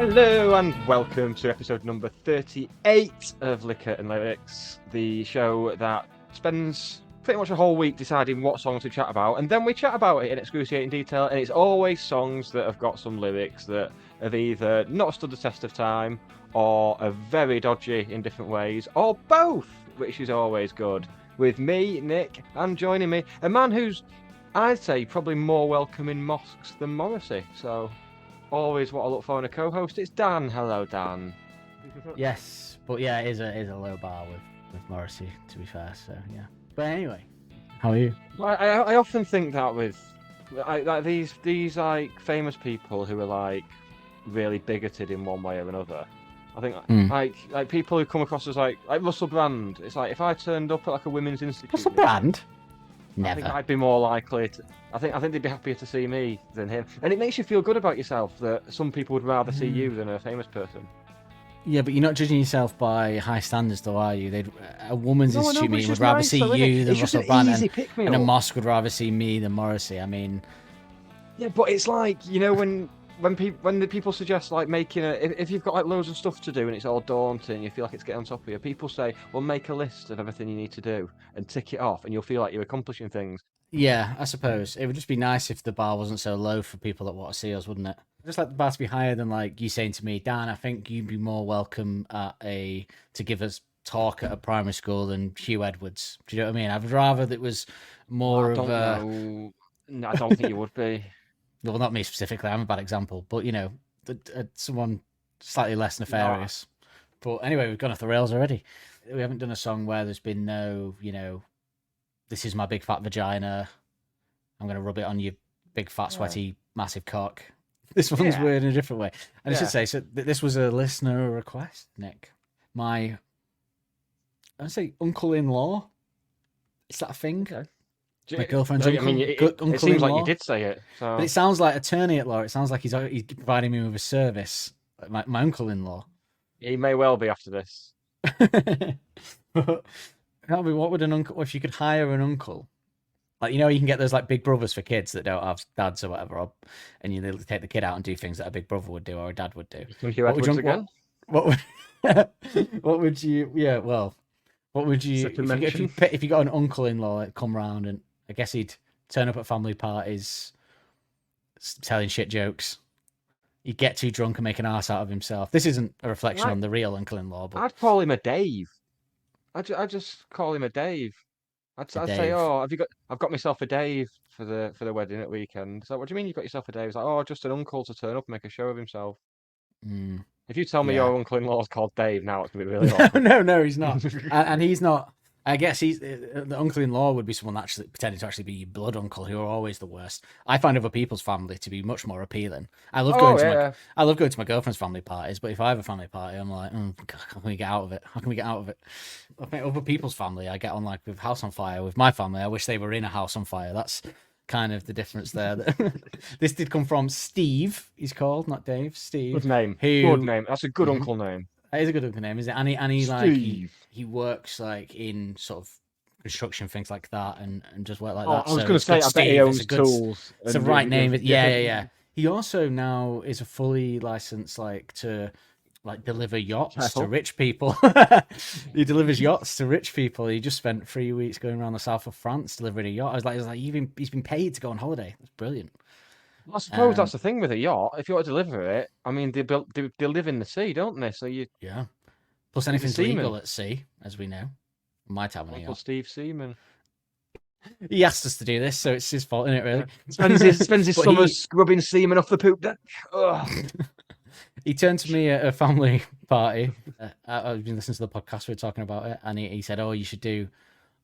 Hello and welcome to episode number 38 of Liquor and Lyrics, the show that spends pretty much a whole week deciding what songs to chat about, and then we chat about it in excruciating detail, and it's always songs that have got some lyrics that have either not stood the test of time, or are very dodgy in different ways, or both, which is always good. With me, Nick, and joining me, a man who's, I'd say, probably more welcome in mosques than Morrissey, so... always what I look for in a co-host. It's Dan. Hello, Dan. Yes, but yeah, it is a low bar with Morrissey, to be fair. So yeah. But anyway, how are you? I often think that with like these like famous people who are like really bigoted in one way or another. I think like people who come across as like Russell Brand. It's like if I turned up at like a women's institute. Russell Brand? Never. I think I'd be more likely to. I think they'd be happier to see me than him, and it makes you feel good about yourself that some people would rather see you than a famous person. Yeah, but you're not judging yourself by high standards, though, are you? A women's institute meeting would rather see you than Russell Brand, and a mosque would rather see me than Morrissey. I mean, yeah, but it's like when the people suggest like making if you've got like loads of stuff to do and it's all daunting, you feel like it's getting on top of you. People say, well, make a list of everything you need to do and tick it off, and you'll feel like you're accomplishing things. Yeah, I suppose it would just be nice if the bar wasn't so low for people that want to see us, wouldn't it? Just like the bar to be higher than like you saying to me, Dan, I think you'd be more welcome to give us talk at a primary school than Hugh Edwards. Do you know what I mean? I'd rather that it was more of a. No, I don't think you would be. Well, not me specifically. I'm a bad example, but someone slightly less nefarious. No. But anyway, we've gone off the rails already. We haven't done a song where there's been no, this is my big fat vagina. I'm going to rub it on your big fat sweaty massive cock. This one's weird in a different way. And I should say, so this was a listener request, Nick. I'd say uncle-in-law. Is that a thing? Okay. My girlfriend's uncle. I mean, it seems like you did say it. So. But it sounds like attorney at law. It sounds like he's providing me with a service. Like my uncle-in-law. He may well be after this. What would an uncle? If you could hire an uncle, like you can get those like big brothers for kids that don't have dads or whatever, and you take the kid out and do things that a big brother would do or a dad would do. What would you? Yeah, well, what would you if you got an uncle-in-law that come round and I guess he'd turn up at family parties, telling shit jokes. He'd get too drunk and make an arse out of himself. This isn't a reflection on the real uncle-in-law, but I'd call him a Dave. I'd just call him a Dave. I'd say, I've got myself a Dave for the wedding at weekend. So what do you mean you've got yourself a Dave? It's like, just an uncle to turn up and make a show of himself. If you tell me your uncle-in-law's called Dave now, it's going to be really awkward. No, he's not. and he's not. I guess the uncle-in-law would be someone actually pretending to actually be your blood uncle, who are always the worst. I find other people's family to be much more appealing. I love going to my girlfriend's family parties, but if I have a family party, I'm like, how can we get out of it? How can we get out of it? I think other people's family, I get on like with House on Fire. With my family, I wish they were in a House on Fire. That's kind of the difference there. This did come from Steve. He's called, not Dave. Steve. Good name. Good name. That's a good uncle name. It is a good uncle name, is it? And he like he works like in sort of construction things like that, and just work like that. I was going to say, I bet he owns tools. It's the right name. Yeah. He also now is a fully licensed to deliver yachts to rich people. He delivers yachts to rich people. He just spent 3 weeks going around the south of France delivering a yacht. I was like, he's been paid to go on holiday. That's brilliant. I suppose that's the thing with a yacht. If you want to deliver it, I mean, they live in the sea, don't they? So Plus anything's legal at sea, as we know. Might have a yacht. Steve Seaman. He asked us to do this, so it's his fault, isn't it? Really. Spends his summer scrubbing semen off the poop deck. He turned to me at a family party. I've been listening to the podcast. We were talking about it, and he said, you should do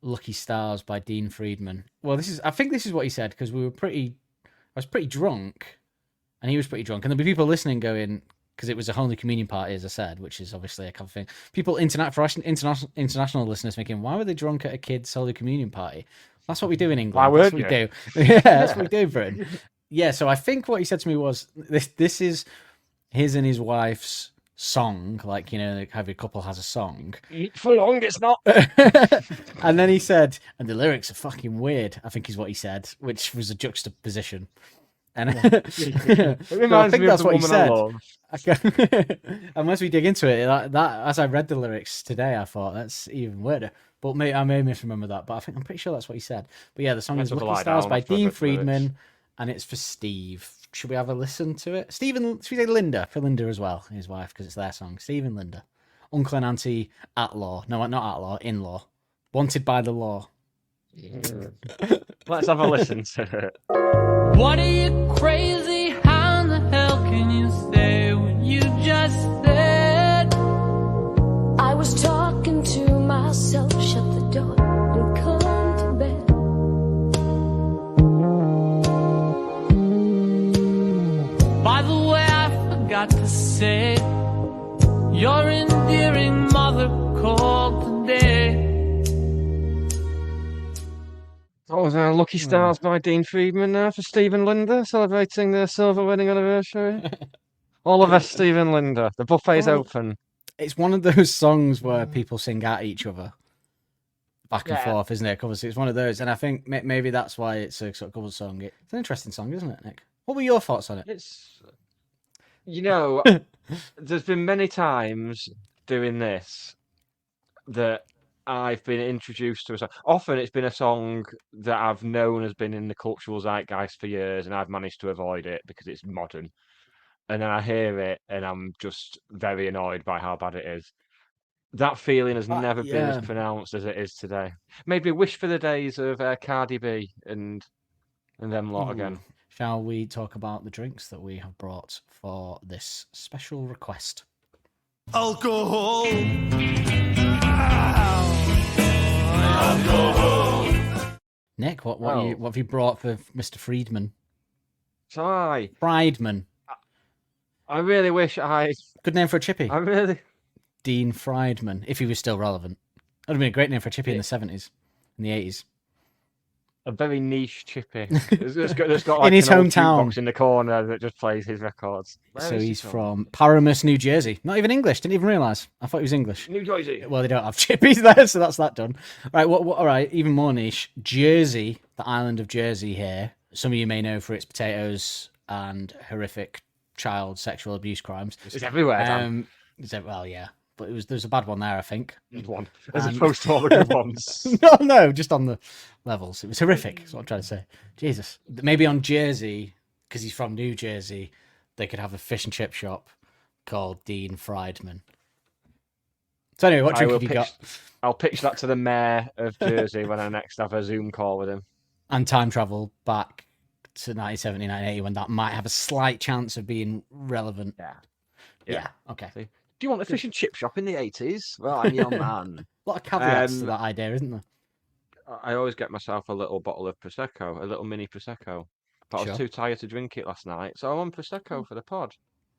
"Lucky Stars" by Dean Friedman. Well, I think this is what he said, because I was pretty drunk, and he was pretty drunk, and there'll be people listening going, because it was a Holy Communion party, as I said, which is obviously a kind of thing. People, international listeners, thinking, why were they drunk at a kid's Holy Communion party? That's what we do in England. Why would you? Do. Yeah, that's what we do, Britain. Yeah, so I think what he said to me was, this is his and his wife's song, every couple has a song. For long, it's not. And then he said, and the lyrics are fucking weird, I think is what he said, which was a juxtaposition. And It so I reminds think me of that's the what he woman I said. love. Unless we dig into it, that as I read the lyrics today, I thought that's even weirder. But I may misremember that. But I'm pretty sure that's what he said. But yeah, the song I is took a "Lucky lie Stars" down by after I Dean read the lyrics. Friedman, and it's for Steve. Should we have a listen to it? Stephen, should we say Linda for Linda as well, his wife, because it's their song. Steve and Linda, uncle and auntie at law. No, not at law, in law, wanted by the law. Let's have a listen to it. What are you crazy? How in the hell can you say what you just said? I was talking to myself, shut the door and come to bed. By the way, I forgot to say, your endearing mother called today. That was Lucky Stars by Dean Friedman now for Steve and Linda, celebrating their silver wedding anniversary. All of us, Steve and Linda. The buffet's open. It's one of those songs where people sing at each other back and Yeah. forth, isn't it? Covers. It's one of those, and I think maybe that's why it's a sort of cover song. It's an interesting song, isn't it, Nick? What were your thoughts on it? It's, there's been many times doing this that I've been introduced to a song. Often it's been a song that I've known has been in the cultural zeitgeist for years, and I've managed to avoid it because it's modern. And then I hear it, and I'm just very annoyed by how bad it is. That feeling has never been yeah. as pronounced as it is today. Made me wish for the days of Cardi B and them lot again. Shall we talk about the drinks that we have brought for this special request? Alcohol. Nick, what have you brought for Mr. Friedman? So Friedman. I really wish Good name for a chippy. I really Dean Friedman, if he was still relevant. That would have been a great name for a chippy in the 70s, in the 80s. a very niche chippy. That's got like in his an old hometown jukebox in the corner that just plays his records. So he's from Paramus, New Jersey. Not even English. Didn't even realise. I thought he was English. New Jersey. Well, they don't have chippies there, so that's that done. Right. All right. Even more niche. Jersey, the island of Jersey here. Some of you may know for its potatoes and horrific child sexual abuse crimes. It's everywhere. Well, yeah, but there's a bad one there, I think. One as opposed to all the good ones. No, just on the levels. It was horrific. That's what I'm trying to say. Jesus. Maybe on Jersey, because he's from New Jersey, they could have a fish and chip shop called Dean Friedman. So anyway, what drink have you got? I'll pitch that to the mayor of Jersey when I next have a Zoom call with him. And time travel back to 1970, 1980, when that might have a slight chance of being relevant. Yeah. Okay. See? Do you want a fish and chip shop in the 80s? Well, I'm your man. A lot of caveats to that idea, isn't there? I always get myself a little bottle of Prosecco, a little mini Prosecco. But I was too tired to drink it last night, so I'm on Prosecco for the pod.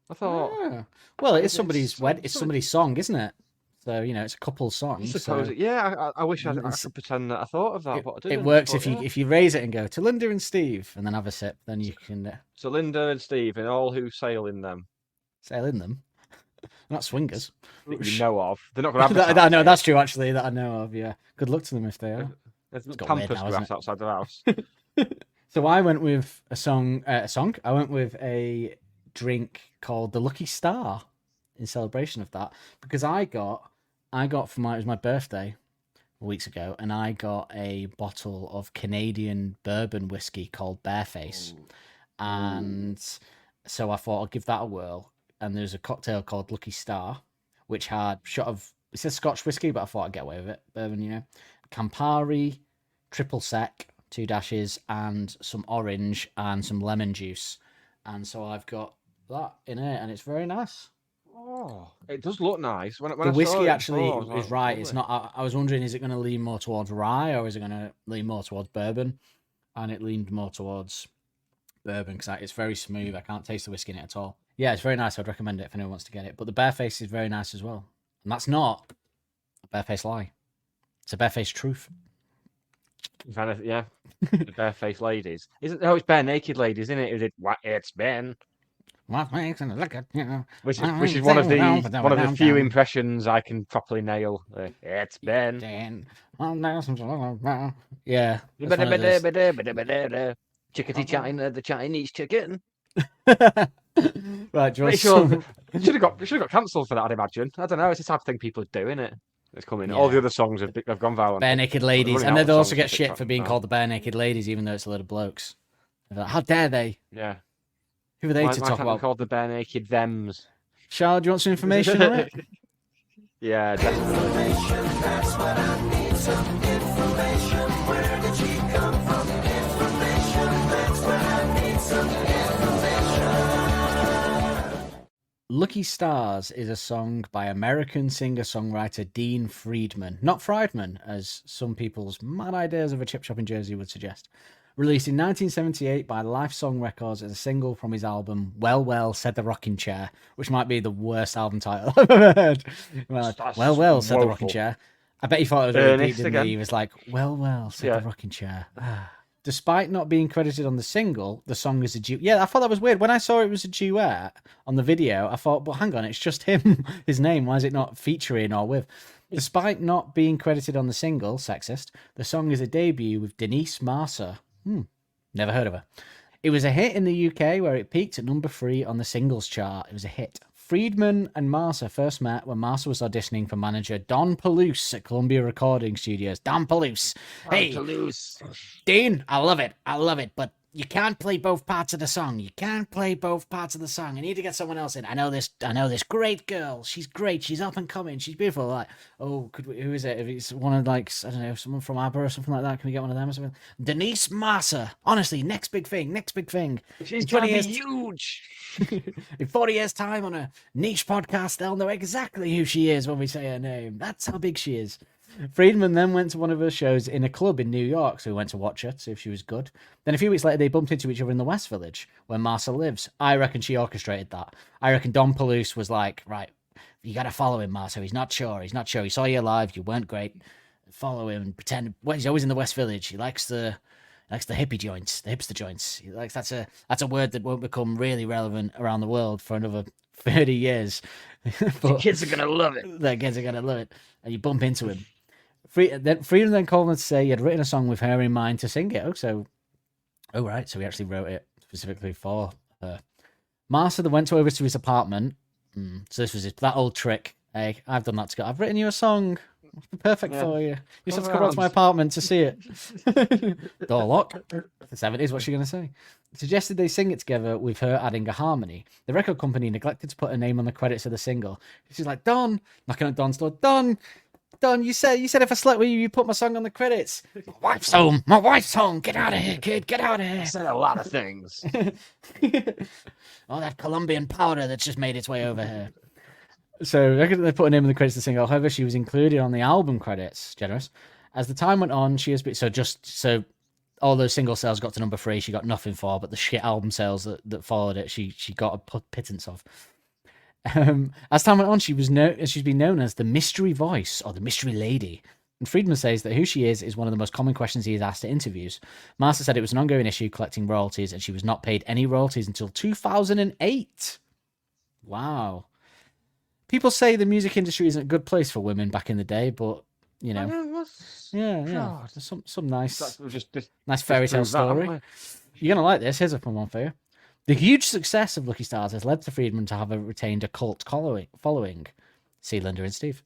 I thought... Well, it's somebody's it's somebody's song, isn't it? So, it's a couple's song. I suppose I wish I could pretend that I thought of that, but I didn't. It works if you raise it and go to Linda and Steve and then have a sip, then you can... So Linda and Steve and all who sail in them. Sail in them? Not swingers. That you know of. They're not going to have I know, that's true, actually, that I know of, yeah. Good luck to them if they are. There's pampas grass outside their house. So I went with a song. I went with a drink called the Lucky Star in celebration of that, because I got it was my birthday weeks ago, and I got a bottle of Canadian bourbon whiskey called Bareface. And so I thought I'll give that a whirl. And there's a cocktail called Lucky Star, which had a shot of, it says Scotch whiskey, but I thought I'd get away with it. Bourbon, Campari, triple sec, 2 dashes, and some orange and some lemon juice. And so I've got that in it, and it's very nice. Oh, it does look nice. When the whiskey actually is right. It's not. I was wondering, is it going to lean more towards rye or is it going to lean more towards bourbon? And it leaned more towards bourbon because it's very smooth. I can't taste the whiskey in it at all. Yeah, it's very nice. I'd recommend it if anyone wants to get it. But the Bareface is very nice as well. And that's not a Bareface lie. It's a Bareface truth. Yeah, the barefaced ladies. It's bare naked ladies, isn't it? It's Ben. Which is one of the few impressions I can properly nail. It's Ben. Yeah. Chickadee China, the Chinese chicken. Right, do you want Pretty sure some- should have got cancelled for that. I'd imagine. I don't know. It's the type of thing people are doing. It. It's coming. All the Yeah. other songs have gone viral. Bare Naked They're Ladies, running and out they'd of also songs get on shit TikTok for being now. called the Bare Naked Ladies, even though it's a load of blokes. They're like, how dare they? Yeah. Who are they Why to talk can't they about? called the bare naked thems? Charles, do you want some information on it? Yeah, definitely. Lucky Stars is a song by American singer-songwriter Dean Friedman. Not Friedman, as some people's mad ideas of a chip shop in Jersey would suggest. Released in 1978 by Life Song Records as a single from his album Well Well Said the Rocking Chair, which might be the worst album title I've ever heard. Well Said the Rocking woeful. Chair. I bet he thought it was really deep, Ernest didn't again. he? He was like, well, said Yeah. the rocking chair. Despite not being credited on the single, the song is a duet. Yeah, I thought that was weird. When I saw it was a duet on the video, I thought, but hang on, it's just him, his name. Why is it not featuring or with? Despite not being credited on the single, sexist, the song is a debut with Denise Marsa. Never heard of her. It was a hit in the UK where it peaked at number 3 on the singles chart. It was a hit. Friedman and Marsa first met when Marsa was auditioning for manager Don Palouse at Columbia Recording Studios. Don Palouse. Hey, Dean, I love it, but you can't play both parts of the song. I need to get someone else in. I know this great girl. She's great. She's up and coming. She's beautiful. Like, oh, who is it? If it's one of, like, I don't know, someone from ABBA or something like that, can we get one of them or something? Denise Marsa. Honestly, next big thing. She's In 20 gonna be years- huge. In 40 years' time on a niche podcast, they'll know exactly who she is when we say her name. That's how big she is. Friedman then went to one of her shows in a club in New York, so we went to watch her to see if she was good. Then a few weeks later, they bumped into each other in the West Village, where Marsa lives. I reckon she orchestrated that. I reckon Don Palouse was like, right, you got to follow him, Marsa. He's not sure. He saw you live. You weren't great. Follow him and pretend. Well, he's always in the West Village. He likes the hippie joints, the hipster joints. He likes that's a word that won't become really relevant around the world for another 30 years. But Kids are gonna love it. the kids are gonna love it, and you bump into him. Friedman then called him to say he had written a song with her in mind to sing it. So he actually wrote it specifically for her. Marsa then went over to his apartment. So this was that old trick. Hey, I've done that to go. I've written you a song. It's perfect for you. You just have to come out to my apartment to see it. Door lock. The 70s, what's she going to say? Suggested they sing it together with her adding a harmony. The record company neglected to put her name on the credits of the single. She's like, Don, knocking on Don's door. Don, you said if I slept with you, you put my song on the credits. My wife's home. Get out of here, kid. Get out of here. I said a lot of things. Oh, that Colombian powder that's just made its way over here. So they put her name in the credits of the single. However, she was included on the album credits. Generous. As the time went on, she has been so all those single sales got to number 3. She got nothing for, but the shit album sales that followed it, she got a pittance of. As time went on, she's been known as the mystery voice or the mystery lady. And Friedman says that who she is one of the most common questions he is asked at interviews. Marsa said it was an ongoing issue collecting royalties, and she was not paid any royalties until 2008. Wow. People say the music industry isn't a good place for women back in the day, but you know, yeah. God. There's some nice Just nice fairy tale prove that, haven't story. You're gonna like this. Here's a fun one for you. The huge success of Lucky Stars has led to Friedman to have retained a cult following. See Linda and Steve.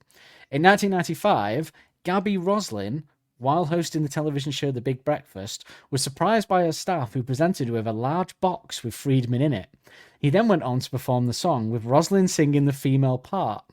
In 1995, Gabby Roslin, while hosting the television show The Big Breakfast, was surprised by her staff who presented with a large box with Friedman in it. He then went on to perform the song, with Roslin singing the female part.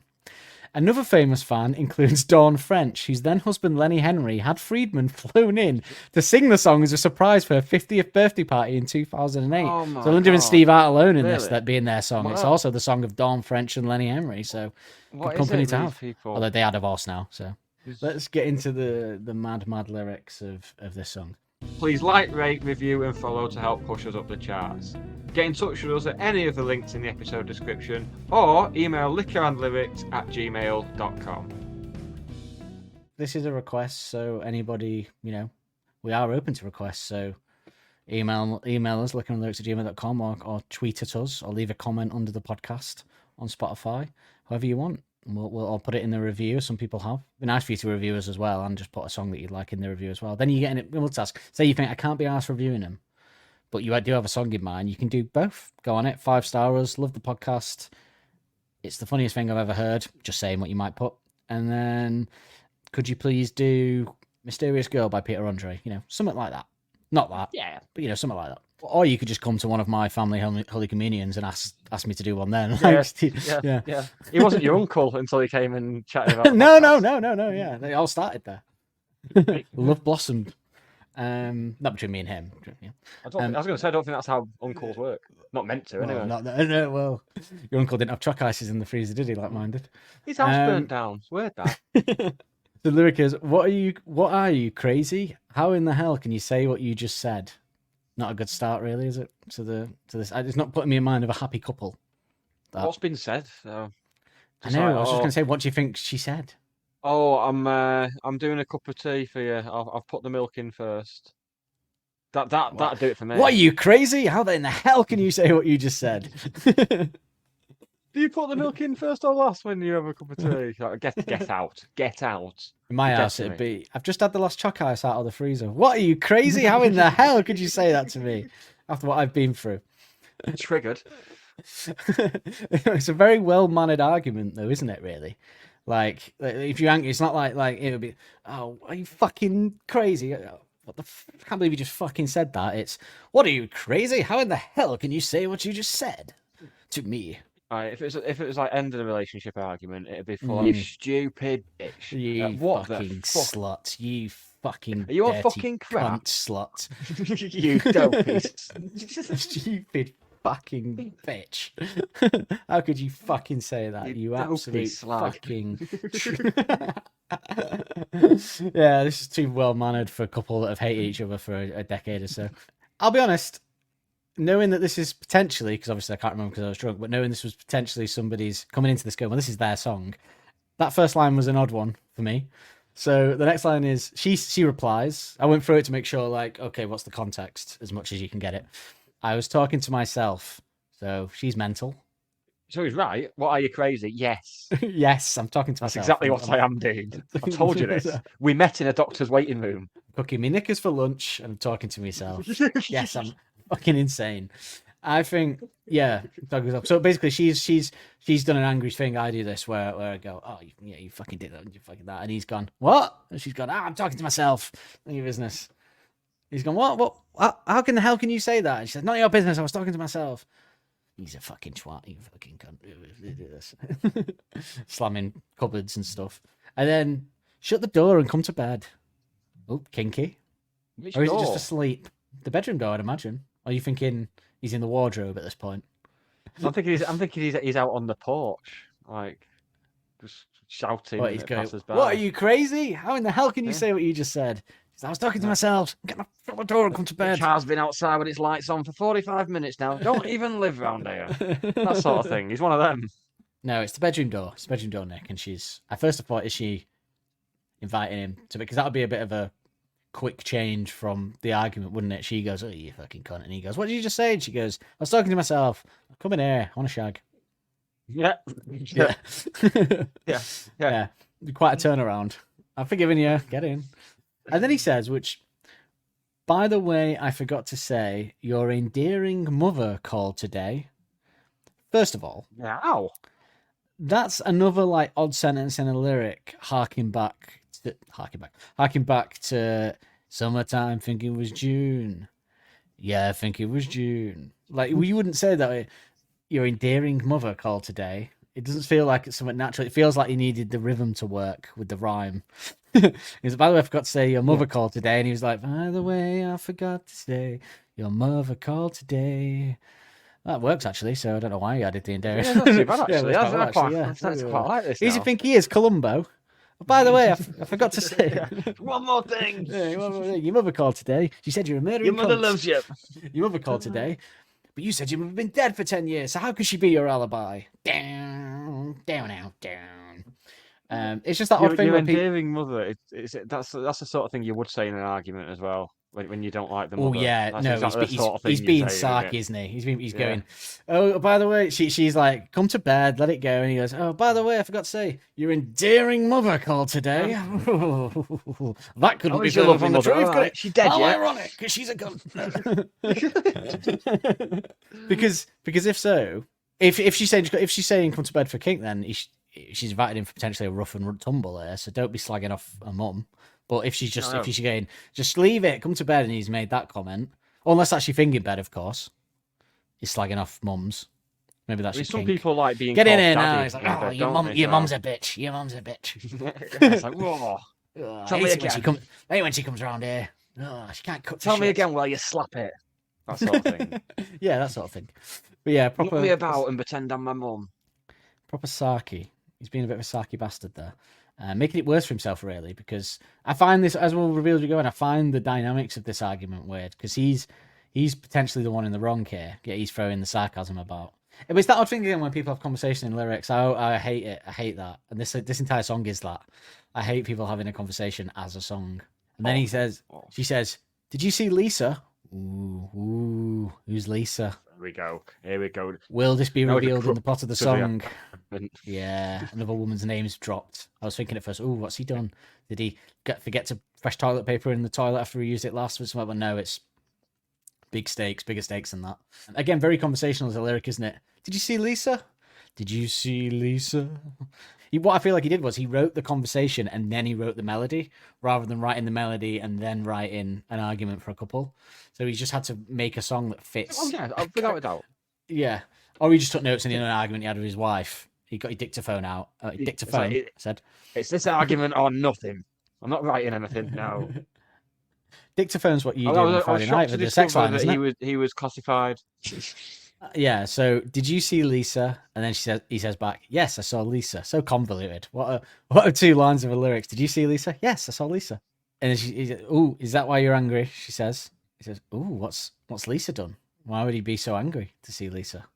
Another famous fan includes Dawn French, whose then husband Lenny Henry had Friedman flown in to sing the song as a surprise for her 50th birthday party in 2008. Oh my so Linda and God. Steve aren't alone in this, Really? that being their song. It's Wow. also the song of Dawn French and Lenny Henry, so What good is company it to with have. these people? Although they are divorced now, so Is- let's get into the mad lyrics of this song. Please like, rate, review, and follow to help push us up the charts. Get in touch with us at any of the links in the episode description, or email liquorandlyrics@gmail.com. This is a request, so anybody, we are open to requests, so email us, liquorandlyrics@gmail.com, or tweet at us, or leave a comment under the podcast on Spotify, however you want. I'll put it in the review. Some people have. It'd be nice for you to review us as well, and just put a song that you'd like in the review as well. Then you get in it. We'll ask. Say you think I can't be asked reviewing them, but you do have a song in mind, you can do both. Go on it. 5-star us. Love the podcast. It's the funniest thing I've ever heard. Just saying what you might put. And then could you please do Mysterious Girl by Peter Andre? Something like that. Not that. Yeah. But, something like that. Or you could just come to one of my family Holy Communions and ask me to do one then. Yeah. He wasn't your uncle until he came and chatted about No. Yeah, they all started there. Love blossomed. Not between me and him. Yeah. I was going to say, I don't think that's how uncles work. Not meant to, anyway. No, well, your uncle didn't have truck ices in the freezer, did he? Like mine did. His house burnt down. Weird that. The lyric is, "What are you crazy? How in the hell can you say what you just said?" Not a good start, really, is it? To this, it's not putting me in mind of a happy couple. What's been said? So, I know. I was just going to say, what do you think she said? Oh, I'm doing a cup of tea for you. I've put the milk in first. That'd do it for me. What are you crazy? How in the hell can you say what you just said? Do you put the milk in first or last when you have a cup of tea? Like, get out. Get out. In my house, it'd be, I've just had the last choc ice out of the freezer. What are you crazy? How in the hell could you say that to me after what I've been through? Triggered. It's a very well-mannered argument, though, isn't it, really? Like if you're angry, it's not like it would be, oh, are you fucking crazy? What the I can't believe you just fucking said that. It's, what are you, crazy? How in the hell can you say what you just said to me? Right, if it was like end of the relationship argument, it'd be full you stupid bitch. You what fucking slut. You fucking Are you dirty a fucking crap? cunt slut. You dopey. Stupid fucking bitch. How could you fucking say that? You absolute fucking... Yeah, this is too well-mannered for a couple that have hated each other for a decade or so. I'll be honest, knowing that this is potentially, because obviously I can't remember because I was drunk, but knowing this was potentially somebody's coming into this going, well, this is their song, that first line was an odd one for me. So the next line is, she replies, I went through it to make sure, like, okay, what's the context, as much as you can get it. I was talking to myself, so she's mental. So he's right. What are you, crazy? Yes. Yes, I'm talking to That's myself. exactly what I am doing. I told you this. We met in a doctor's waiting room. Cooking me knickers for lunch and I'm talking to myself. Yes, I'm fucking insane. I think, yeah. So basically, she's done an angry thing. I do this where I go, oh yeah, you fucking did that, you fucking that, and he's gone, what? And she's gone, I'm talking to myself. None of your business. He's gone, what? How can the hell can you say that? And she says, none of your business. I was talking to myself. He's a fucking twat. You fucking cunt. Do this. Slamming cupboards and stuff, and then shut the door and come to bed. Oh, kinky. Which Or is door? it just asleep? The bedroom door, I'd imagine. Are you thinking he's in the wardrobe at this point? I'm thinking he's out on the porch, like just shouting What, he's at going, passers-by. what are you, crazy? How in the hell can you Yeah. say what you just said? He said, I was talking to myself. Get the door and come to The bed. child's been outside with its lights on for 45 minutes now. Don't even live round here. That sort of thing. He's one of them. No, it's the bedroom door. It's the bedroom door, Nick. And she's, at first I thought, is she inviting him to, because that would be a bit of a quick change from the argument, wouldn't it? She goes, oh, you fucking cunt. And he goes, what did you just say? And she goes, I was talking to myself. Come in here. I want a shag. Yeah. Yeah. Yeah. Quite a turnaround. I'm forgiving you. Get in. And then he says, which, by the way, I forgot to say, your endearing mother called today. First of all, Yeah. Ow. that's another like odd sentence in a lyric, harking back to summertime. Think it was June. Yeah, I think it was June. Like, you wouldn't say that. Your endearing mother called today. It doesn't feel like it's something natural. It feels like you needed the rhythm to work with the rhyme. He was, by the way, I forgot to say your mother called today, and he was like, by the way, I forgot to say your mother called today. That works actually, so I don't know why he added the endearing. Yeah, not too bad actually. that's That's quite like this. Who does now. you think he is, Columbo? Oh, by the way, I forgot to say. One more thing. Yeah, one more thing. Your mother called today. She said you're a murdering Your mother cunt. loves you. Your mother called today. But you said you've been dead for 10 years, so how could she be your alibi? Down. It's just that odd thing Your where people... endearing mother. That's the sort of thing you would say in an argument as well. when you don't like them. Oh yeah, That's no, exactly the sort of thing he's you being say, sarky, isn't he? He's going, oh, by the way, she's like, come to bed, let it go, and he goes, oh, by the way, I forgot to say, your endearing mother called today. That couldn't be your further lovely from the mother, truth, all could right. it? She's dead How yet? ironic, because she's a gun. because if so, if she's saying come to bed for kink, then she's invited him for potentially a rough and tumble there. So don't be slagging off her mum. But if she's going, just leave it, come to bed, and he's made that comment, unless that's your thing in bed, of course. He's slagging off mums. Maybe that's your Some kink. people like being Get in called here daddy now. He's like, oh, your mum's a bitch. Your mum's a bitch. It's like, whoa. I hate it when she comes around here. Oh, she can't cook. Tell me again while you slap it. That sort of thing. Yeah, that sort of thing. But yeah, proper. Look me about and pretend I'm my mum. Proper sarky. He's been a bit of a sarky bastard there. Making it worse for himself, really, because I find this, as we'll reveal as we go on, I find the dynamics of this argument weird, because he's potentially the one in the wrong here. Yeah, he's throwing the sarcasm about. It's that odd thing again when people have conversation in lyrics. I hate it. I hate that. And this entire song is that. I hate people having a conversation as a song. And then she says, did you see Lisa? Ooh, who's Lisa? Here we go. Will this be revealed in the plot of the song? Yeah. Yeah, another woman's name's dropped. I was thinking at first, what's he done? Did he forget to fresh toilet paper in the toilet after he used it last? But no, it's bigger stakes than that. Again, very conversational as a lyric, isn't it? Did you see Lisa? Did you see Lisa? What I feel like he did was he wrote the conversation and then he wrote the melody, rather than writing the melody and then writing an argument for a couple. So he just had to make a song that fits. Oh yeah, without a doubt. Yeah. Or he just took notes in an argument he had with his wife. He got his dictaphone out. Said. It's this argument or nothing. I'm not writing anything now. Dictaphone's what you do on Friday night with the sex line, isn't it? He was classified. Yeah, so did you see Lisa? And then he says back, yes, I saw Lisa. So convoluted. What are 2 lines of the lyrics? Did you see Lisa? Yes, I saw Lisa. And then he says, ooh, is that why you're angry? She says. He says, ooh, what's Lisa done? Why would he be so angry to see Lisa?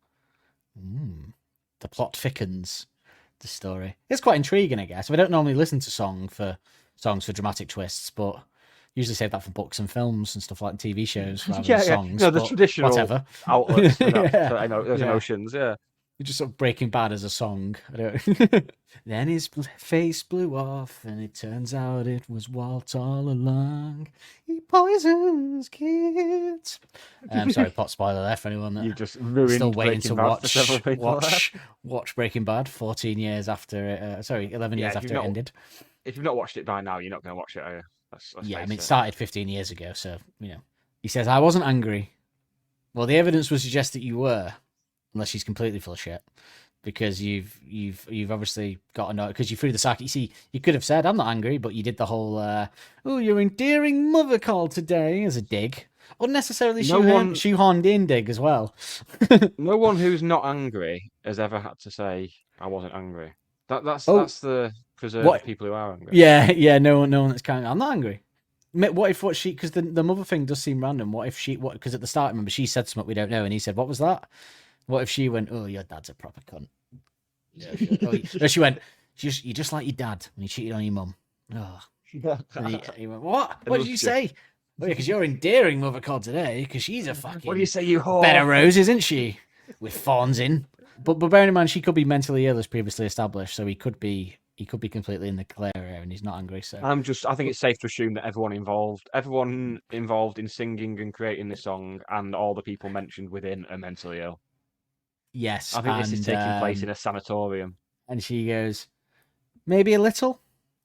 The plot thickens the story. It's quite intriguing, I guess. I don't normally listen to songs for dramatic twists, but usually save that for books and films and stuff like TV shows rather than songs. No, the traditional whatever. outlets for that, I know those emotions, yeah. You're just sort of Breaking Bad as a song. I don't. Then his face blew off, and it turns out it was Walt all along. He poisons kids. I'm sorry, pot spoiler there for anyone that you just ruined still waiting Breaking to Bad for several people. watch Breaking Bad. 14 years after it. 11 years after it ended. If you've not watched it by now, you're not going to watch it, are you? Let's I mean, it started 15 years ago, so He says, "I wasn't angry." Well, the evidence would suggest that you were, unless she's completely full of shit, because you've obviously got to know, because you threw the sack. You see, you could have said, "I'm not angry," but you did the whole, "Oh, your endearing mother called today" as a dig. Unnecessarily shoehorned in dig as well. No one who's not angry has ever had to say, "I wasn't angry." That's the preserve of people who are angry. Yeah. No one that's kind of, I'm not angry. What she? Because the mother thing does seem random. Because at the start, remember, she said something we don't know, and he said, "What was that?" What if she went, "Oh, your dad's a proper cunt." Yeah, she went, "You're just like your dad when he cheated on your mum." Oh. And he went, "What? What did you say?" "Oh, yeah, because your endearing mother called today, because she's a fucking What do you say, you whore? bed of rose, isn't she? With fawns in." But bearing in mind, she could be mentally ill as previously established, so he could be completely in the clear here, and he's not angry. So I think it's safe to assume that everyone involved in singing and creating this song, and all the people mentioned within, are mentally ill. Yes, I think this is taking place in a sanatorium. And she goes, "Maybe a little."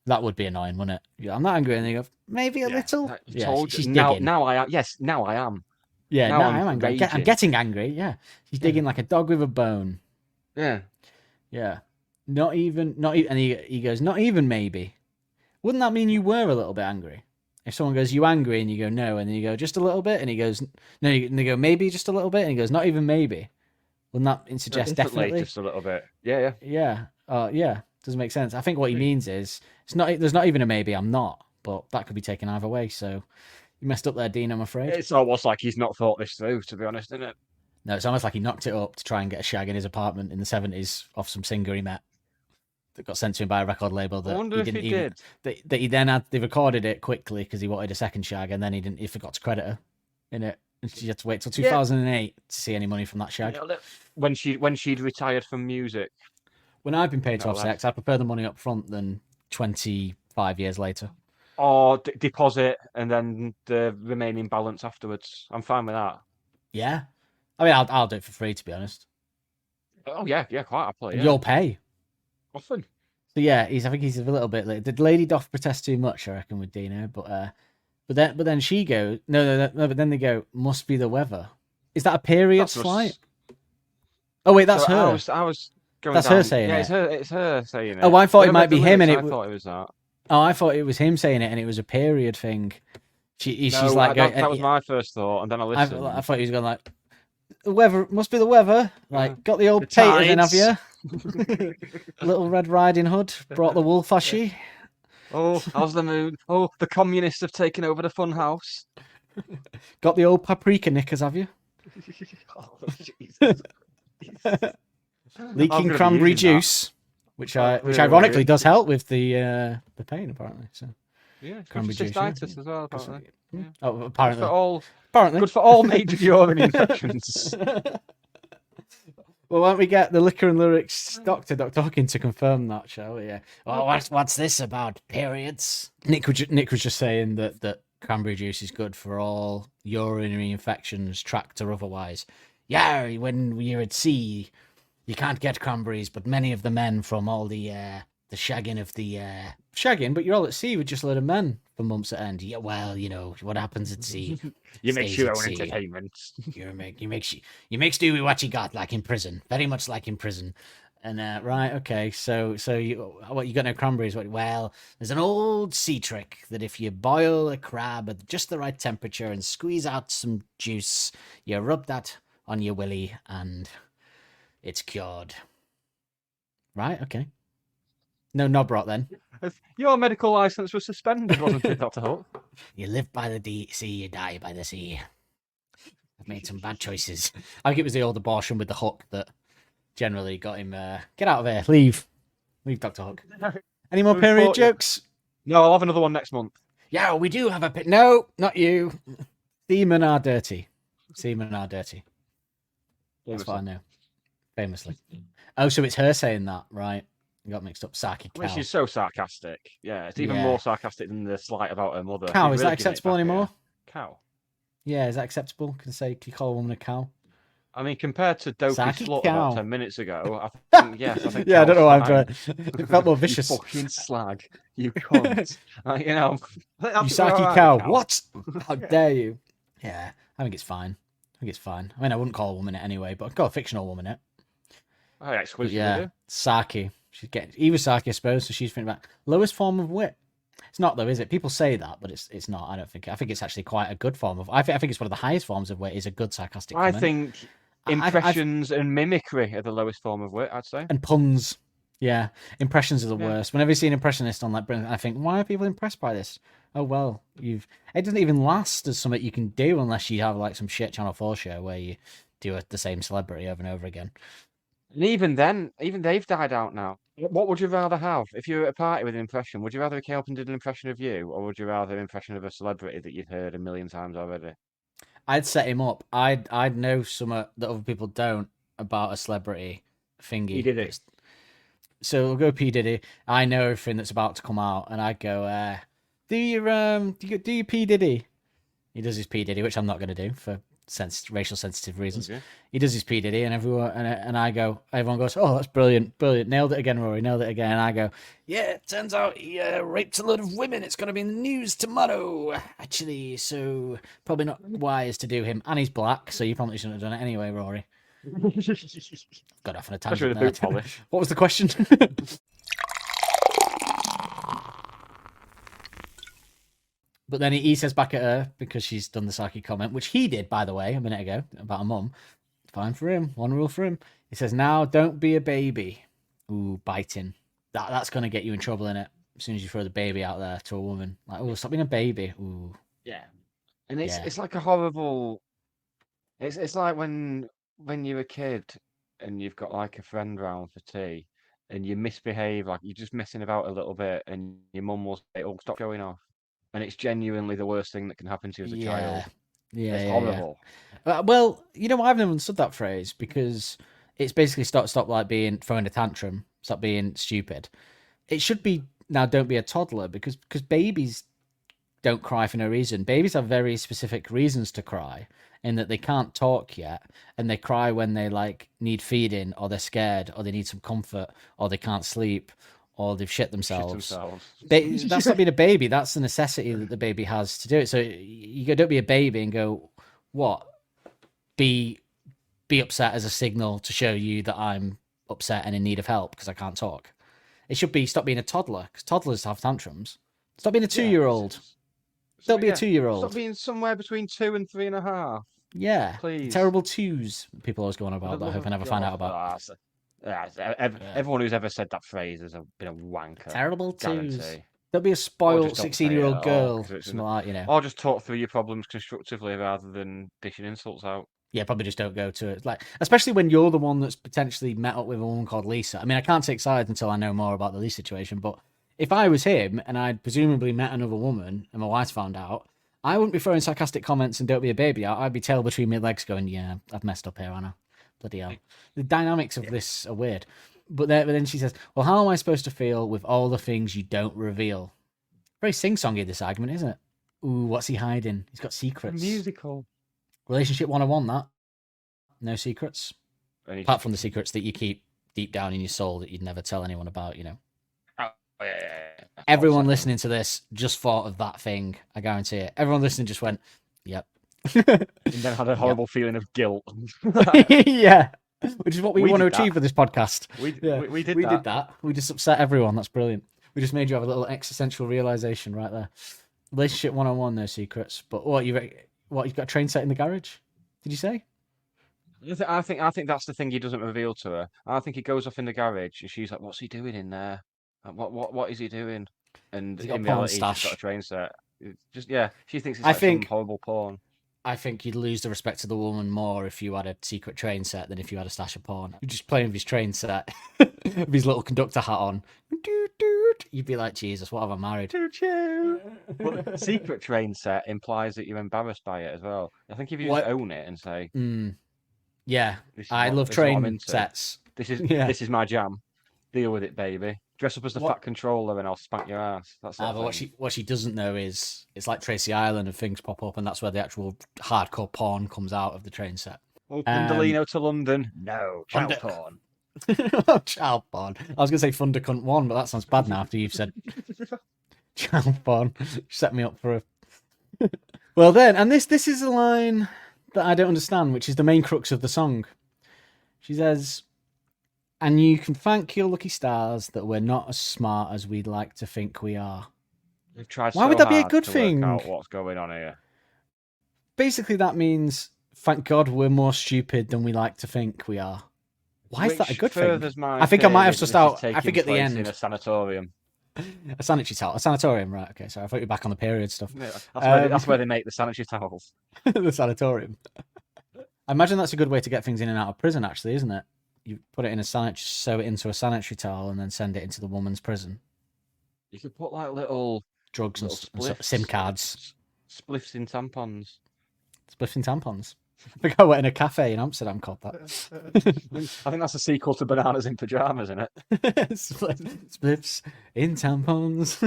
That would be annoying, wouldn't it? Yeah, I'm not angry, and they go, "Maybe a little." Yeah, she's digging. Now I am. Yes, now I am. Yeah, now I'm angry. I'm getting angry. Yeah, she's digging like a dog with a bone. Yeah. Not even. And he goes, "Not even maybe." Wouldn't that mean you were a little bit angry? If someone goes, "You angry?" and you go, "No," and then you go, "Just a little bit," and he goes, "No," and they go, "Maybe just a little bit," and he goes, "Not even maybe." Wouldn't that suggest definitely? Just a little bit. Yeah. Yeah. Doesn't make sense. I think what he means is there's not even a maybe. I'm not, but that could be taken either way. So you messed up there, Dean. I'm afraid. It's almost like he's not thought this through, to be honest, isn't it? No, it's almost like he knocked it up to try and get a shag in his apartment in the 70s off some singer he met. that got sent to him by a record label I that wonder he if didn't he even did. that he then had. They recorded it quickly because he wanted a second shag, and then he forgot to credit her in it, and she had to wait till Yeah. 2008 to see any money from that shag. When she'd retired from music. When I've been paid to No have less. sex, I prefer the money up front than 25 years later. Or deposit and then the remaining balance afterwards. I'm fine with that. Yeah, I mean, I'll do it for free, to be honest. Oh yeah, quite happily. Yeah. You'll pay. Often. So yeah, I think he's a little bit late. The lady doth protest too much, I reckon, with Dino. But then she goes, no. But then they go, must be the weather. Is that a period That's flight? Oh wait, that's so her. I was going That's down. her saying yeah, it. it's her saying it. Oh, I thought When it I might read the be him, and lyrics, I thought it was that. Oh, I thought it was him saying it, and it was a period thing. She's No, like, that was my first thought, and then I listened. I thought he was going like, the weather must be the weather. Like, got the old the taters in, have tides. you? Little Red Riding Hood brought the wolf, has she? Oh, how's the moon? Oh, the communists have taken over the fun house. Got the old paprika knickers, have you? Oh, Jesus. I'm Leaking gonna be cranberry using that. juice, which really ironically does help with the pain, apparently. So Yeah, it's good Cranberry for juice, yeah. cystitis as well, apparently. Yeah. oh, Good apparently, for all, apparently. good for all major urine infections. Well, why don't we get the liquor and lyrics doctor, Dr. Hawking, to confirm that, shall we? Yeah. Well, what's this about periods? Nick was just saying that cranberry juice is good for all urinary infections, tract or otherwise. Yeah, when you're at sea, you can't get cranberries, but many of the men from all the shagging of the shagging, but you're all at sea with just a load of men for months at end. Yeah, well, you know what happens at sea. You make stays your at own sea. entertainment. You make do with what you got, like in prison, very much like in prison. And right, okay, so you got no cranberries? Well, there's an old sea trick that if you boil a crab at just the right temperature and squeeze out some juice, you rub that on your willy and it's cured. Right, okay. No knob rot then. Your medical license was suspended, wasn't it, Dr. Holt? You live by the sea, you die by the sea. I've made some bad choices. I think it was the old abortion with the hook that generally got him. Get out of here. Leave, Dr. Hook. Any more period jokes? No, I'll have another one next month. Yeah, we do have a pit. No, not you. Seamen are dirty. That's what I know. Famously. Oh, so it's her saying that, right? You got mixed up. Saki cow. Well, she's so sarcastic. Yeah, it's even more sarcastic than the slight about her mother. Cow, She's is that really giving it acceptable back anymore? here. Cow. Yeah, is that acceptable? Can you call a woman a cow? I mean, compared to Dopey Saki Slut cow. about 10 minutes ago, I think, yes, I think Yeah, I don't know why I'm cow's trying. fine. It felt more vicious. You fucking slag. You cunt. You know. You Saki cow. What? How dare you? Yeah, I think it's fine. I mean, I wouldn't call a woman it anyway, but I'd call a fictional woman it. Oh, yeah, exclusively. Yeah, Saki. He was Saki, I suppose, so she's thinking about lowest form of wit. It's not though, is it? People say that, but it's not. I don't think. I think it's actually quite a good form of. I think it's one of the highest forms of wit. Is a good sarcastic comment. I think impressions and mimicry are the lowest form of wit, I'd say. And puns. Yeah, impressions are the worst. Whenever you see an impressionist on like Britain, I think, why are people impressed by this? Oh well, it doesn't even last as something you can do unless you have like some shit Channel 4 show where you do the same celebrity over and over again. And even then, they've died out now. What would you rather have? If you were at a party with an impression, would you rather came up and did an impression of you, or would you rather an impression of a celebrity that you've heard a million times already? I'd set him up. I'd know something that other people don't about a celebrity thingy. P. Diddy. So we'll go P. Diddy. I know everything that's about to come out, and I'd go, do you P. Diddy? He does his P. Diddy, which I'm not going to do for racial sensitive reasons. Okay. He does his P. Diddy, and everyone goes, oh, that's brilliant, nailed it again, Rory, nailed it again. And I go, yeah, it turns out he raped a load of women. It's going to be in the news tomorrow, actually. So probably not wise to do him, and he's black, so you probably shouldn't have done it anyway, Rory. Got off on a tangent there. Polish. What was the question? But then he says back at her, because she's done the Saki comment, which he did, by the way, a minute ago, about a mum. Fine for him. One rule for him. He says, now don't be a baby. Ooh, biting. That's going to get you in trouble, innit? As soon as you throw the baby out there to a woman. Like, oh, stop being a baby. Ooh. Yeah. And it's like a horrible... It's like when you're a kid and you've got like a friend round for tea and you misbehave, like you're just messing about a little bit, and your mum will say, "Oh, stop showing off," and it's genuinely the worst thing that can happen to you as a child. Yeah, It's yeah, horrible. well, you know what? I've never understood that phrase because it's basically stop like being throwing a tantrum, stop being stupid. It should be now. Don't be a toddler because babies don't cry for no reason. Babies have very specific reasons to cry in that they can't talk yet, and they cry when they like need feeding, or they're scared, or they need some comfort, or they can't sleep, or they've shit Shit themselves. themselves. That's not being a baby. That's the necessity that the baby has to do it. So you go, don't be a baby and go, what? Be upset as a signal to show you that I'm upset and in need of help because I can't talk. It should be stop being a toddler because toddlers have tantrums. Stop being a 2-year-old. Don't be a 2-year-old. Stop being somewhere between 2 and 3.5. Yeah, Please. terrible twos. People always go on For about the that. I love hope I of never find out God. about. Everyone who's ever said that phrase has been a wanker. Terrible twos. Guarantee. Don't be a Or spoiled just don't say it 16-year-old at all, girl. 'cause it's Something like, you know. Or just talk through your problems constructively rather than dishing insults out. Yeah, probably just don't go to it. Like, especially when you're the one that's potentially met up with a woman called Lisa. I mean, I can't take sides until I know more about the Lisa situation. But if I was him and I'd presumably met another woman and my wife found out, I wouldn't be throwing sarcastic comments and don't be a baby out. I'd be tail between my legs going, yeah, I've messed up here, Anna. Bloody hell. The dynamics of this are weird. But then she says, well, how am I supposed to feel with all the things you don't reveal? Very sing-songy, this argument, isn't it? Ooh, what's he hiding? He's got secrets. Musical. Relationship 101, that. No secrets. Apart from the secrets that you keep deep down in your soul that you'd never tell anyone about, you know. Oh, yeah. Everyone listening to this just thought of that thing. I guarantee it. Everyone listening just went, yep. And then had a horrible feeling of guilt. Yeah. Which is what we want to did achieve that. with this podcast. We did We that. did that. We just upset everyone. That's brilliant. We just made you have a little existential realization right there. Relationship 101, no secrets. But you've got a train set in the garage? Did you say? I think that's the thing he doesn't reveal to her. I think he goes off in the garage and she's like, "What's he doing in there? What is he doing?" And Has he got in a porn reality, he's just stash? got a train set. It's just she thinks it's I like think- some horrible porn. I think you'd lose the respect of the woman more if you had a secret train set than if you had a stash of porn. You're just playing with his train set, with his little conductor hat on. You'd be like, Jesus, what have I married? But secret train set implies that you're embarrassed by it as well. I think if you What- just own it and say, Yeah, "This is I what- love this is what I'm train into. sets. This is Yeah. this is my jam. Deal with it, baby. Dress up as the What- fat controller and I'll spank your ass." That's But what she doesn't know is it's like Tracy Island and things pop up, and that's where the actual hardcore porn comes out of the train set. Fundalino to London. No, child Funda- porn. Child porn. I was gonna say Thunder Cunt 1, but that sounds bad now after you've said child porn. Set me up for a. Well then, and this is a line that I don't understand, which is the main crux of the song. She says, "And you can thank your lucky stars that we're not as smart as we'd like to think we are." They've tried Why so would that be a hard good to thing? Work out what's going on here? Basically, that means thank God we're more stupid than we like to think we are. Why is that a Which good thing? furthers my I think I might have theory sussed that out. this is I think at the taking place in end, a sanatorium. a sanatorium, right? Okay, so I thought you were back on the period stuff. Yeah, Um, that's where they make the sanitary towels. The sanatorium. I imagine that's a good way to get things in and out of prison, actually, isn't it? You put it in sew it into a sanitary towel, and then send it into the woman's prison. You could put like little Drugs and spliffs, SIM cards, spliffs in tampons. spliffing tampons. I think I went in a cafe in Amsterdam called that. I think that's a sequel to Bananas in Pajamas, isn't it? Spliffs in tampons.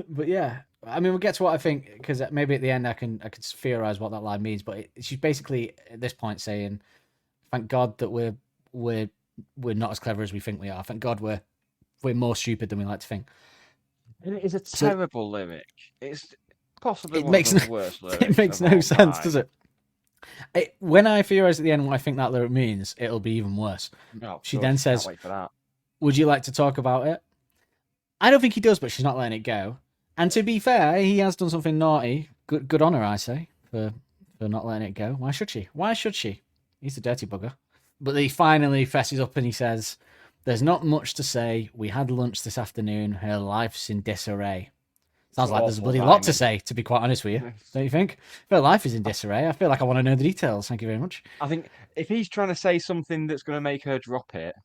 But yeah, I mean, we'll get to what I think because maybe at the end I can theorize what that line means. But she's basically at this point saying, "Thank God that we're not as clever as we think we are. Thank God we're more stupid than we like to think." And it is a terrible lyric. It's possibly It one makes of the worst lyrics. It makes of no all sense, time. does it? When I theorize at the end what I think that lyric means, it'll be even worse. Oh, She good. then Can't says, wait for that. "Would you like to talk about it?" I don't think he does, but she's not letting it go. And to be fair, he has done something naughty. Good on her, I say, for not letting it go. Why should she? Why should she? He's a dirty bugger. But he finally fesses up and he says, "There's not much to say. We had lunch this afternoon. Her life's in disarray." Sounds like there's a Awful bloody lot to rhyming. say, to be quite honest with you. Don't you think? If her life is in disarray, I feel like I want to know the details. Thank you very much. I think if he's trying to say something that's going to make her drop it,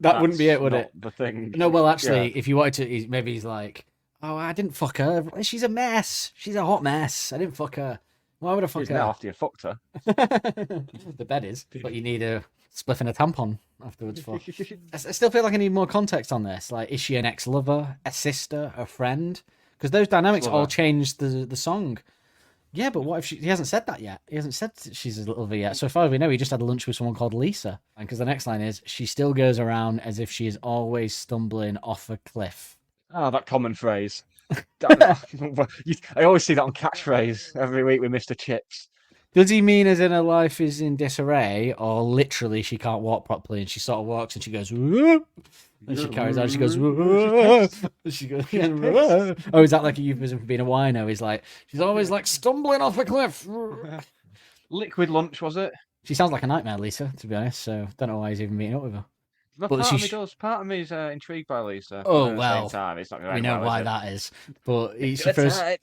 That wouldn't be it, would not it? The thing. No, well, actually, Yeah. if you wanted to, maybe he's like, "Oh, I didn't fuck her. She's a mess. She's a hot mess. I didn't fuck her. Why would I fuck She's her?" now after you fucked her. The bed is, but you need a spliff and a tampon afterwards for. I still feel like I need more context on this. Like, is she an ex-lover, a sister, a friend? Because those dynamics all Lover. changed the song. Yeah, but what if he hasn't said that yet? He hasn't said that she's a lover yet. So far as we know, he just had a lunch with someone called Lisa. And because the next line is, she still goes around as if she is always stumbling off a cliff. Ah, that common phrase. I always see that on catchphrase every week with Mr. Chips. Does he mean as in her life is in disarray, or literally she can't walk properly and she sort of walks and she goes, "Whoa," and she carries on, she goes, "Whoa," and she goes, "Whoa." Oh, is that like a euphemism for being a wino? He's like, she's always like stumbling off a cliff. Liquid lunch, was it? She sounds like a nightmare, Lisa, to be honest, so don't know why he's even meeting up with her. But But part she of me sh- does. Part of me is intrigued by Lisa. Oh, But at the well, same time, it's not gonna We end know well, why is it? that is. But she That's throws, right.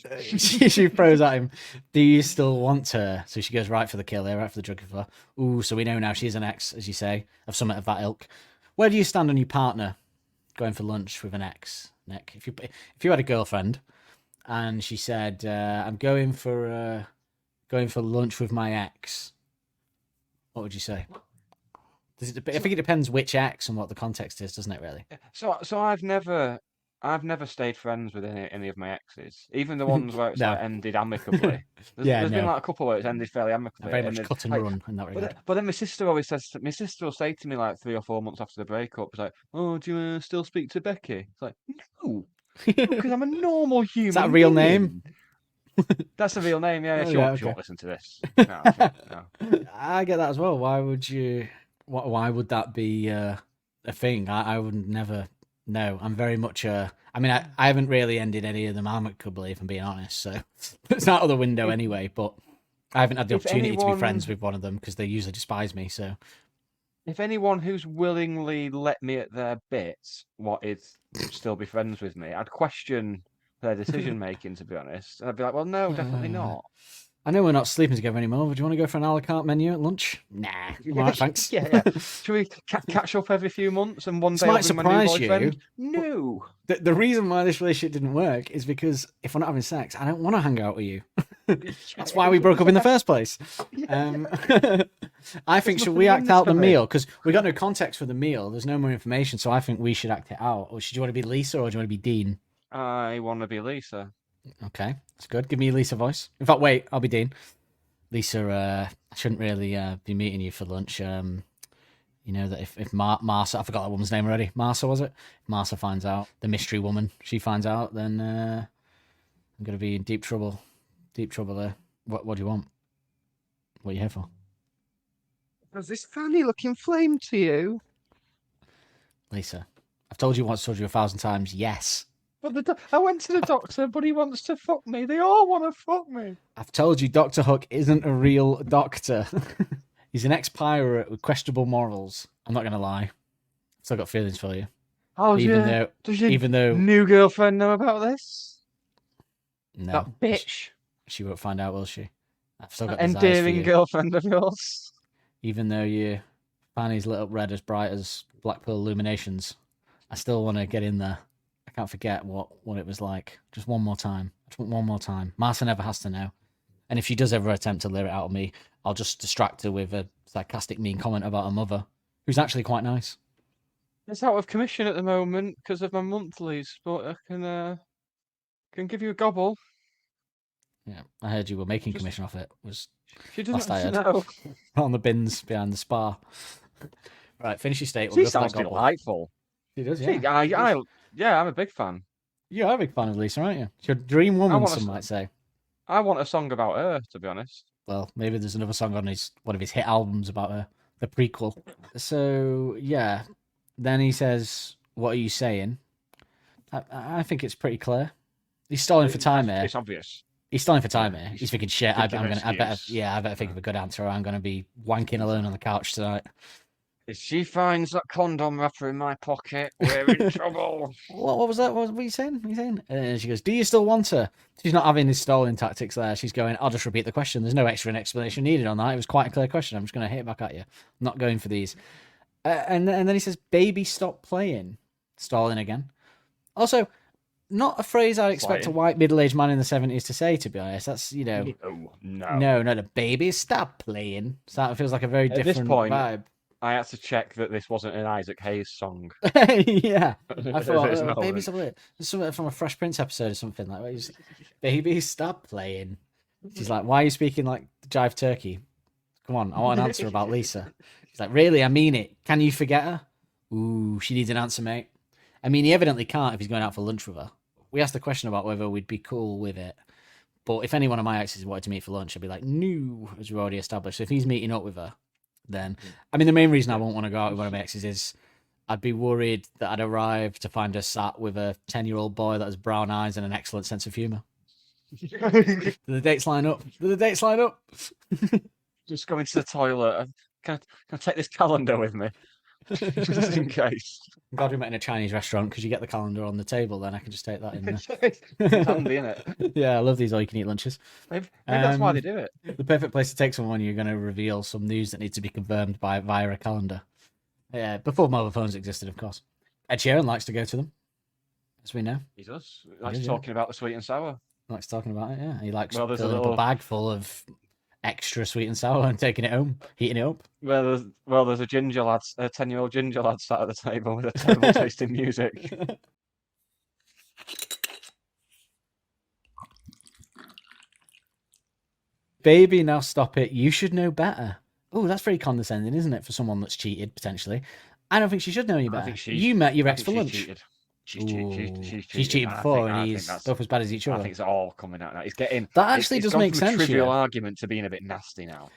she throws at him, "Do you still want her?" So she goes right for the kill there, right for the jugular. Ooh, so we know now she's an ex, as you say, of something of that ilk. Where do you stand on your partner going for lunch with an ex, Nick? If you had a girlfriend and she said, "I'm going for lunch with my ex," what would you say? I think it depends which ex and what the context is, doesn't it? Really? So I've never stayed friends with any of my exes, even the ones where it's No. like ended amicably. Yeah, There's been no. like a couple where it's ended fairly amicably. Very and much then, cut and like, run in that regard. but then my sister always says, my sister will say to me like 3 or 4 months after the breakup, it's like, "Oh, do you still speak to Becky?" It's like, no, because I'm a normal human. Is that a real name? being. That's a real name, yeah. Oh, She yeah, won't, she okay. won't listen to this. No. I get that as well. Why would you? Why would that be a thing? I would never know. I'm very much I mean, I haven't really ended any of them amicably, if I'm being honest. So it's out of the window anyway. But I haven't had the If opportunity to be anyone- friends with one of them because they usually despise me. So If anyone who's willingly let me at their bits wanted to still be friends with me, I'd question their decision making, to be honest. And I'd be like, well, no, definitely not. I know we're not sleeping together anymore. But do you want to go for an a la carte menu at lunch? Nah. All right, thanks. Yeah. Should we catch up every few months and one This day might I'll be my new surprise you, boyfriend? No. The reason why this relationship didn't work is because if we're not having sex, I don't want to hang out with you. That's why we broke up in the first place. I think, should we nothing in act this out the for me. meal? Because we got no context for the meal. There's no more information. So I think we should act it out. Or should you want to be Lisa or do you want to be Dean? I want to be Lisa. Okay, that's good. Give me a Lisa voice. In fact, wait, I'll be Dean. Lisa, I shouldn't really be meeting you for lunch. You know that if Marsa, I forgot that woman's name already. Marsa, was it? If Marsa finds out, the mystery woman, she finds out, then I'm going to be in deep trouble. Deep trouble there. What do you want? What are you here for? Does this funny looking flame to you? Lisa, I've told you once, told you 1,000 times, yes. But I went to the doctor, but he wants to fuck me. They all want to fuck me. I've told you Dr. Hook isn't a real doctor. He's an ex-pirate with questionable morals. I'm not going to lie. Still got feelings for you. Does Even though new girlfriend know about this? no, That bitch. she won't find out, will she? I've still got That desires for endearing you. girlfriend of yours. Even though your fanny's lit up red as bright as Blackpool illuminations, I still want to get in there. I can't forget what it was like. Just one more time. Just one more time. Martha never has to know. And if she does ever attempt to leer it out of me, I'll just distract her with a sarcastic, mean comment about her mother, who's actually quite nice. It's out of commission at the moment because of my monthlies, but I can give you a gobble. Yeah, I heard you were making commission off it. Was She Last I doesn't heard. know. on the bins behind the spa. Right, finish your state. She We'll go for that sounds gobble. delightful. She does, She, yeah. yeah, I'm a big fan. You're a big fan of Lisa, aren't you? She's your dream woman, want to some might say. I want a song about her, to be honest. Well, maybe there's another song on one of his hit albums about her, the prequel. So yeah, then he says, "What are you saying?" I think it's pretty clear. He's stalling for time here. It's obvious. He's stalling for time here. He's thinking, "Shit, I thinking of better excuse. think of a good answer. Or I'm gonna be wanking alone on the couch tonight." If she finds that condom wrapper in my pocket, we're in trouble. What was that? What were you saying? What were you saying? And she goes, "Do you still want her?" She's not having his stalling tactics there. She's going, "I'll just repeat the question. There's no extra explanation needed on that. It was quite a clear question. I'm just going to hit it back at you. I'm not going for these." And then he says, "Baby, stop playing." Stalling again. Also, not a phrase I'd expect a Slighting. white middle-aged man in the 70s to say, to be honest. That's, No. no, not a baby, stop playing. So that feels like a very At this different point, vibe. I had to check that this wasn't an Isaac Hayes song. Yeah. I thought, There's no baby, one. stop playing. There's something from a Fresh Prince episode or something like that. He's, baby, stop playing. She's like, why are you speaking like Jive Turkey? Come on, I want an answer about Lisa. She's like, really? I mean it. Can you forget her? Ooh, she needs an answer, mate. I mean, he evidently can't if he's going out for lunch with her. We asked the question about whether we'd be cool with it. But if any one of my exes wanted to meet for lunch, I'd be like, no, as we've already established. So if he's meeting up with her, then... I mean, the main reason I won't want to go out with one of my exes is I'd be worried that I'd arrive to find her sat with a 10-year-old boy that has brown eyes and an excellent sense of humour. Do the dates line up? Do the dates line up? Just go into the toilet. Can I take this calendar with me? Just in case. I'm glad we met in a Chinese restaurant because you get the calendar on the table, then I can just take that in there. It's handy, innit? Yeah, I love these all-you-can-eat lunches. Maybe that's why they do it. The perfect place to take someone when you're going to reveal some news that needs to be confirmed via a calendar. Yeah, before mobile phones existed, of course. Ed Sheeran likes to go to them, as we know. He does. He likes does, talking about the sweet and sour. He likes talking about it, yeah. He likes Well, there's a filling up little- a bag full of extra sweet and sour and taking it home, heating it up. There's a ginger lad, a 10-year-old ginger lad sat at the table with a terrible taste in music. Baby, now stop it. You should know better. Oh, that's very condescending, isn't it, for someone that's cheated, potentially? I don't think she should know any better. You met your ex for lunch. Cheated. She's She's cheated before, and he's both as bad as each I other. think it's all coming out now. He's getting That actually it's does gone make from a sense, trivial yeah. argument to being a bit nasty now.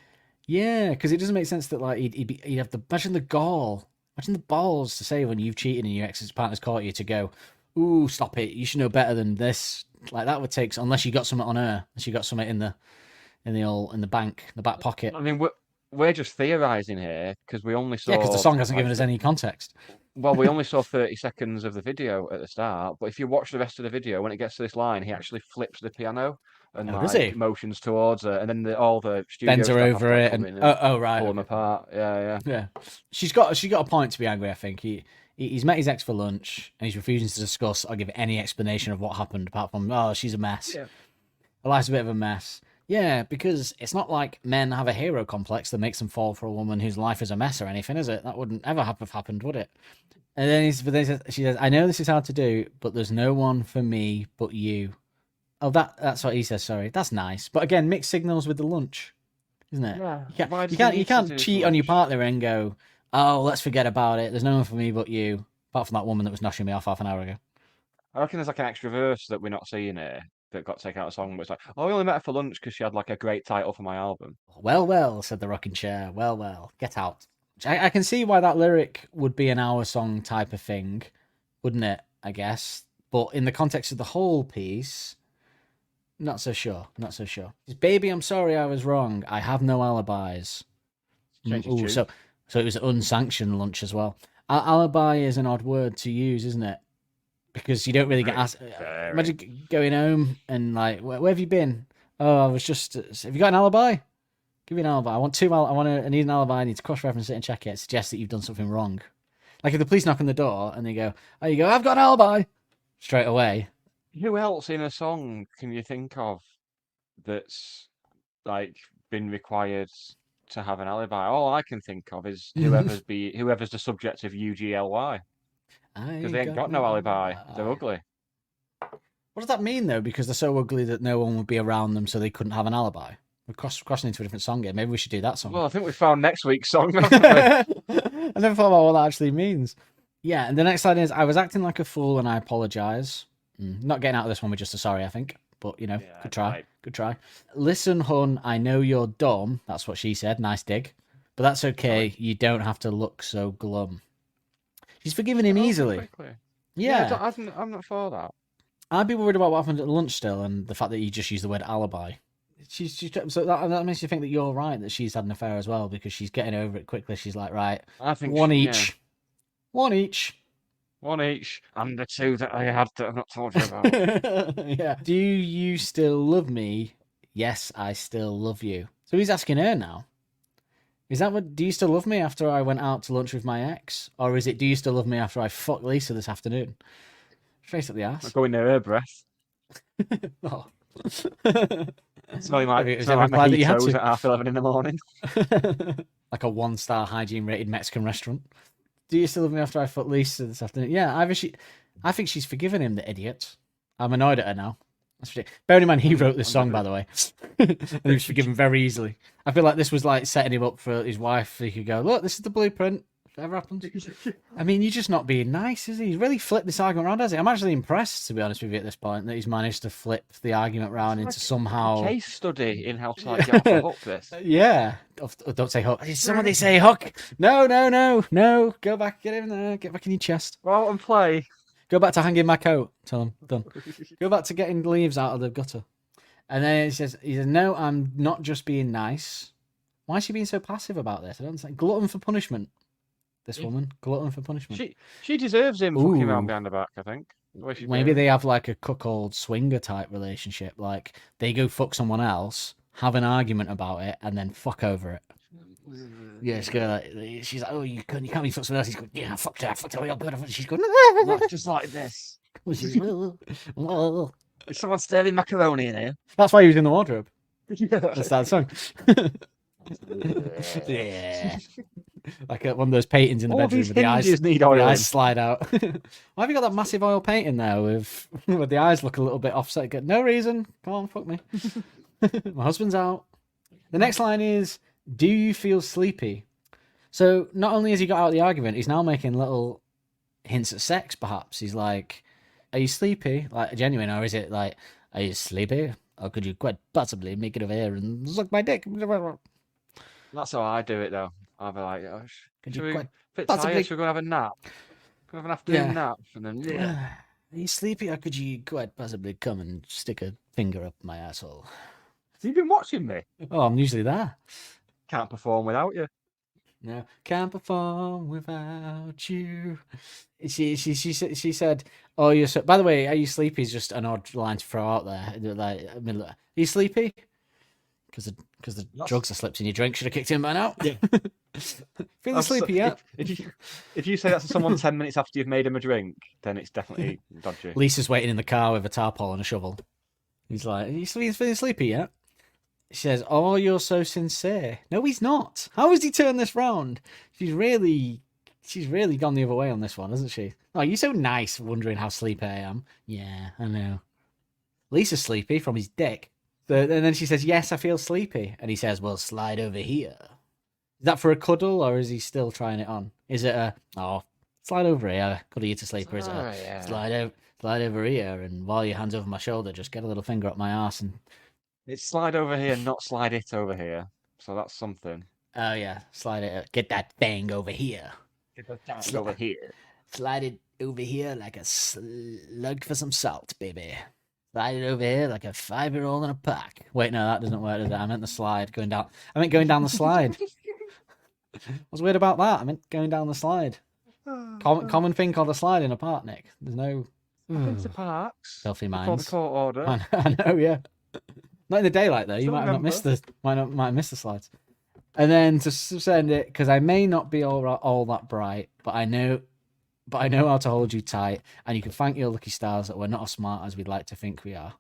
Yeah, because it doesn't make sense that like he'd have the imagine the gall, imagine the balls to say when you've cheated and your ex's partner's caught you to go, ooh, stop it, you should know better than this. Like that would take unless you got something on her, unless you got something in the bank, the back pocket. I mean, we're just theorising here because we only saw. Yeah, because the song hasn't given us any context. Well, we only saw 30 seconds of the video at the start, but if you watch the rest of the video, when it gets to this line, he actually flips the piano and does he? motions towards her, and then all the studio Bends her staff have to over it come and in right, pull them apart. Yeah. yeah. She's got a point to be angry. I think he's met his ex for lunch and he's refusing to discuss or give any explanation of what happened apart from she's a mess. Yeah. Her life's a bit of a mess. Yeah, because it's not like men have a hero complex that makes them fall for a woman whose life is a mess or anything, is it? That wouldn't ever have happened, would it? And then she says, I know this is hard to do, but there's no one for me but you. Oh, that's what he says, sorry. That's nice. But again, mixed signals with the lunch, isn't it? Yeah. You can't cheat on your partner and go, oh, let's forget about it. There's no one for me but you. Apart from that woman that was noshing me off half an hour ago. I reckon there's like an extra verse that we're not seeing here that got taken out of the song, but it's like, oh, I only met her for lunch because she had like a great title for my album. Well, said the rocking chair. Well, get out. I can see why that lyric would be an hour song type of thing, wouldn't it? I guess. But in the context of the whole piece, not so sure. Baby, I'm sorry I was wrong. I have no alibis. Change his Ooh, tune. so it was unsanctioned lunch as well. Alibi is an odd word to use, isn't it? Because you don't really get asked. Imagine going home and like, where have you been? Oh, I was just. Have you got an alibi? Give me an alibi. I need an alibi. I need to cross-reference it and check it. It suggests that you've done something wrong. Like if the police knock on the door and they go, "Oh, you go, I've got an alibi," straight away. Who else in a song can you think of that's like been required to have an alibi? All I can think of is whoever's the subject of UGLY, because they ain't got no alibi. They're ugly. What does that mean though? Because they're so ugly that no one would be around them, so they couldn't have an alibi. We're crossing into a different song here. Maybe we should do that song. Well, I think we found next week's song. Haven't we? I never thought about what that actually means. Yeah, and the next line is, I was acting like a fool and I apologise. Not getting out of this one with just a sorry, I think. But, Yeah, good try. right. Good try. Listen, hun, I know you're dumb. That's what she said. Nice dig. But that's okay. Sorry. You don't have to look so glum. She's forgiving him easily. Quickly. Yeah. I'm not for that. I'd be worried about what happened at lunch still and the fact that you just used the word alibi. So that makes you think that you're right, that she's had an affair as well, because she's getting over it quickly. She's like, right, I think one yeah. each. One each. One each, and the two that I had that I've not told you about. Yeah. Do you still love me? Yes, I still love you. So he's asking her now. Is that what? Do you still love me after I went out to lunch with my ex, or is it do you still love me after I fucked Lisa this afternoon? Straight up the I'm ass. going near her breath. Oh. Smelling like, It was smelling ever like glad that you had mojitos to. at 11:30 in the morning. Like a 1-star hygiene rated Mexican restaurant. Do you still love me after I fucked Lisa this afternoon? Yeah, I think she's forgiven him, the idiot. I'm annoyed at her now. That's ridiculous. Bearing in mind, he wrote this song, by the way, and he was forgiven very easily. I feel like this was like setting him up for his wife. He could go, look, this is the blueprint. If it ever happens. I mean, you're just not being nice, is he? He's really flipped this argument around, has he? I'm actually impressed, to be honest with you, at this point, that he's managed to flip the argument round into somehow. Case study in how to like, get off the hook. This. Yeah. Don't say hook. Did somebody say hook? No. Go back, get in there, get back in your chest. Go out and play. Go back to hanging my coat. Tell him. Done. Go back to getting the leaves out of the gutter. And then he says, no, I'm not just being nice. Why is she being so passive about this? I don't understand. Glutton for punishment. This woman, glutton for punishment. She deserves him fucking around behind the back, I think. Maybe they have like a cuckold swinger type relationship. Like they go fuck someone else, have an argument about it, and then fuck over it. Yeah, she's like, oh, you can't be fuck someone else. He's going, yeah, fuck that, fuck that. She's going, Not just like this. Is Is someone stirring macaroni in here? That's why he was in the wardrobe. That's that song. Yeah. Like one of those paintings in the All bedroom these with the eyes, hinges need the oiling. eyes slide out. Why have you got that massive oil painting there with where the eyes look a little bit offset? Got no reason. Come on, fuck me. My husband's out. The next line is, do you feel sleepy? So not only has he got out of the argument, he's now making little hints at sex, perhaps. He's like, are you sleepy? Like genuine, or is it like, are you sleepy? Or could you quite possibly make it over here and suck my dick? That's how I do it, though. I'll be like, oh, Could should you we quite bit possibly- tired? Should we go and have a nap? Go have an afternoon Yeah. nap, and then yeah. Are you sleepy, or could you quite possibly come and stick a finger up my asshole? Have you been watching me? Oh, I'm usually there. Can't perform without you. No, can't perform without you. She said, "Oh, you're so." By the way, "Are you sleepy?" is just an odd line to throw out there. Like, are you sleepy? Because the drugs are slipped in your drink. Should have kicked in by now. Yeah. Feeling sleepy yet? If you say that to someone 10 minutes after you've made him a drink, then it's definitely dodgy. Lisa's waiting in the car with a tarpaul and a shovel. He's like, "Are you feeling sleepy yet?" She says, "Oh, you're so sincere." No, he's not. How has he turned this round? She's really gone the other way on this one, hasn't she? Oh, you're so nice, wondering how sleepy I am. Yeah, I know. Lisa's sleepy from his dick. And then she says, "Yes, I feel sleepy." And he says, "Well, slide over here." Is that for a cuddle, or is he still trying it on? Is it a, oh, slide over here, cuddle you to sleep, or is it a, yeah. slide over here, and while your hand's over my shoulder, just get a little finger up my arse and... It's slide over here, not slide it over here. So that's something. Oh, yeah, slide it, get that thing over here. Get the thing over here. Slide it over here like a slug for some salt, baby. Slide it over here like a 5-year-old in a park. Wait, no, that doesn't work, does it? I meant the slide going down. I meant going down the slide. What's weird about that? I meant going down the slide. Common thing called a slide in a park, Nick. There's no... I've been to parks. Filthy Before minds. the court order. I know, yeah. Not in the daylight though. You Still might have not remember. missed the might have missed the slides. And then to send it, because I may not be all that bright, but I know how to hold you tight, and you can thank your lucky stars that we're not as smart as we'd like to think we are.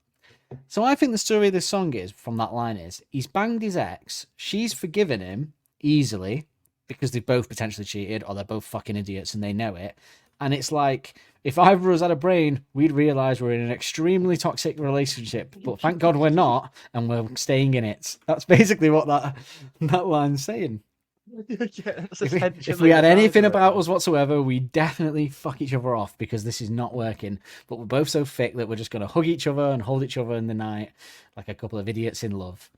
So I think the story of this song is, from that line is, he's banged his ex, she's forgiven him easily because they've both potentially cheated, or they're both fucking idiots and they know it. And it's like, if either of us had a brain, we'd realise we're in an extremely toxic relationship. But thank God we're not, and we're staying in it. That's basically what that line's saying. If we had anything about us whatsoever, we definitely fuck each other off, because this is not working. But we're both so thick that we're just going to hug each other and hold each other in the night like a couple of idiots in love.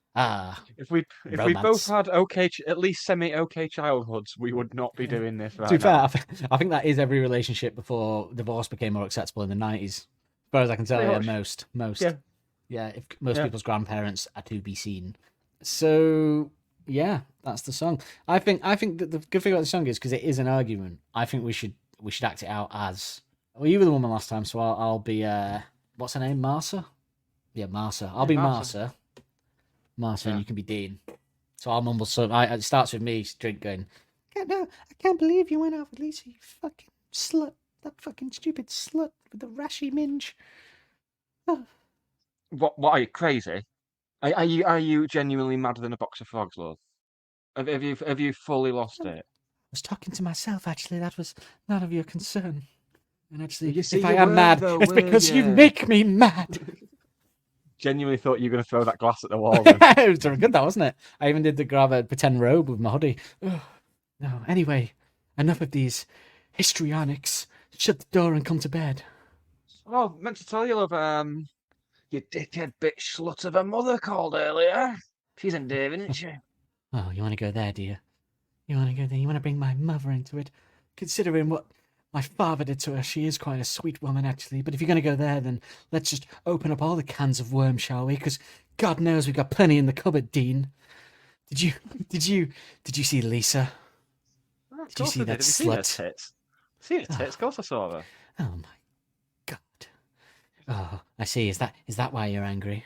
If we romance. both had at least semi-okay childhoods, we would not be doing this right To be fair, now. I think that is every relationship before divorce became more acceptable in the 90s. As far as I can tell, Pretty yeah, much. most. Yeah. Yeah, if most Yeah. people's grandparents are to be seen. So, yeah, that's the song. I think that the good thing about the song is, because it is an argument, I think we should act it out as... Well, you were the woman last time, so I'll be... what's her name? Marcia? Yeah, Marcia. I'll be Marcia. Marcia, and Yeah. you can be Dean. So I'll mumble some. It starts with me going, I can't believe you went out with Lisa, you fucking slut. That fucking stupid slut with the rashy minge. Oh. What are you, crazy? Are you genuinely madder than a box of frogs, love? Have you fully lost it? I was talking to myself, actually. That was none of your concern. And actually, You see, if I you am were, mad, though, it's weren't because you you? make me mad. Genuinely thought you were going to throw that glass at the wall then. It was very good, that, wasn't it? I even did the grab a pretend robe with my hoodie. Ugh. No, anyway, enough of these histrionics. Shut the door and come to bed. Oh, meant to tell you, love, your dickhead bitch slut of a mother called earlier. She's endearing, isn't she? Oh, you want to go there, do you? You want to go there? You want to bring my mother into it? Considering what my father did to her, she is quite a sweet woman, actually. But if you're going to go there, then let's just open up all the cans of worms, shall we? Because God knows we've got plenty in the cupboard, Dean. Did you see Lisa? Oh, Did you see that Have you seen her slut? tits? Seen her tits? Of course I saw her. Oh my God! Oh, I see. Is that why you're angry?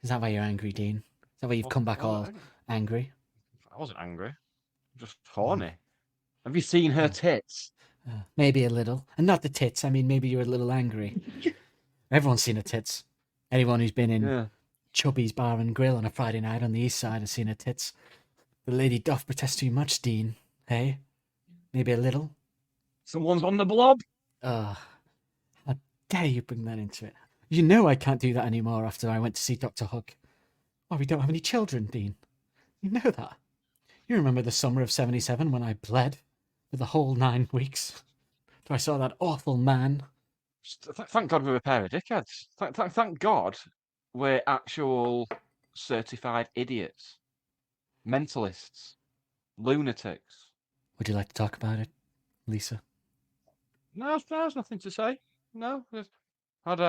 Is that why you're angry, Dean? Is that why you've come back all angry? I wasn't angry. I'm just horny. Have you seen her tits? Maybe a little, and not the tits. I mean, maybe you're a little angry. Everyone's seen her tits. Anyone who's been in Chubby's Bar and Grill on a Friday night on the east side has seen her tits. The lady doth protest too much, Dean. Hey, maybe a little. Someone's on the blob. How dare you bring that into it? You know I can't do that anymore after I went to see Dr. Hook. Why, we don't have any children, Dean. You know that. You remember the summer of 77 when I bled for the whole 9 weeks? I saw that awful man. Thank God we're a pair of dickheads. Thank God we're actual certified idiots, mentalists, lunatics. Would you like to talk about it, Lisa? No, there's nothing to say. No, had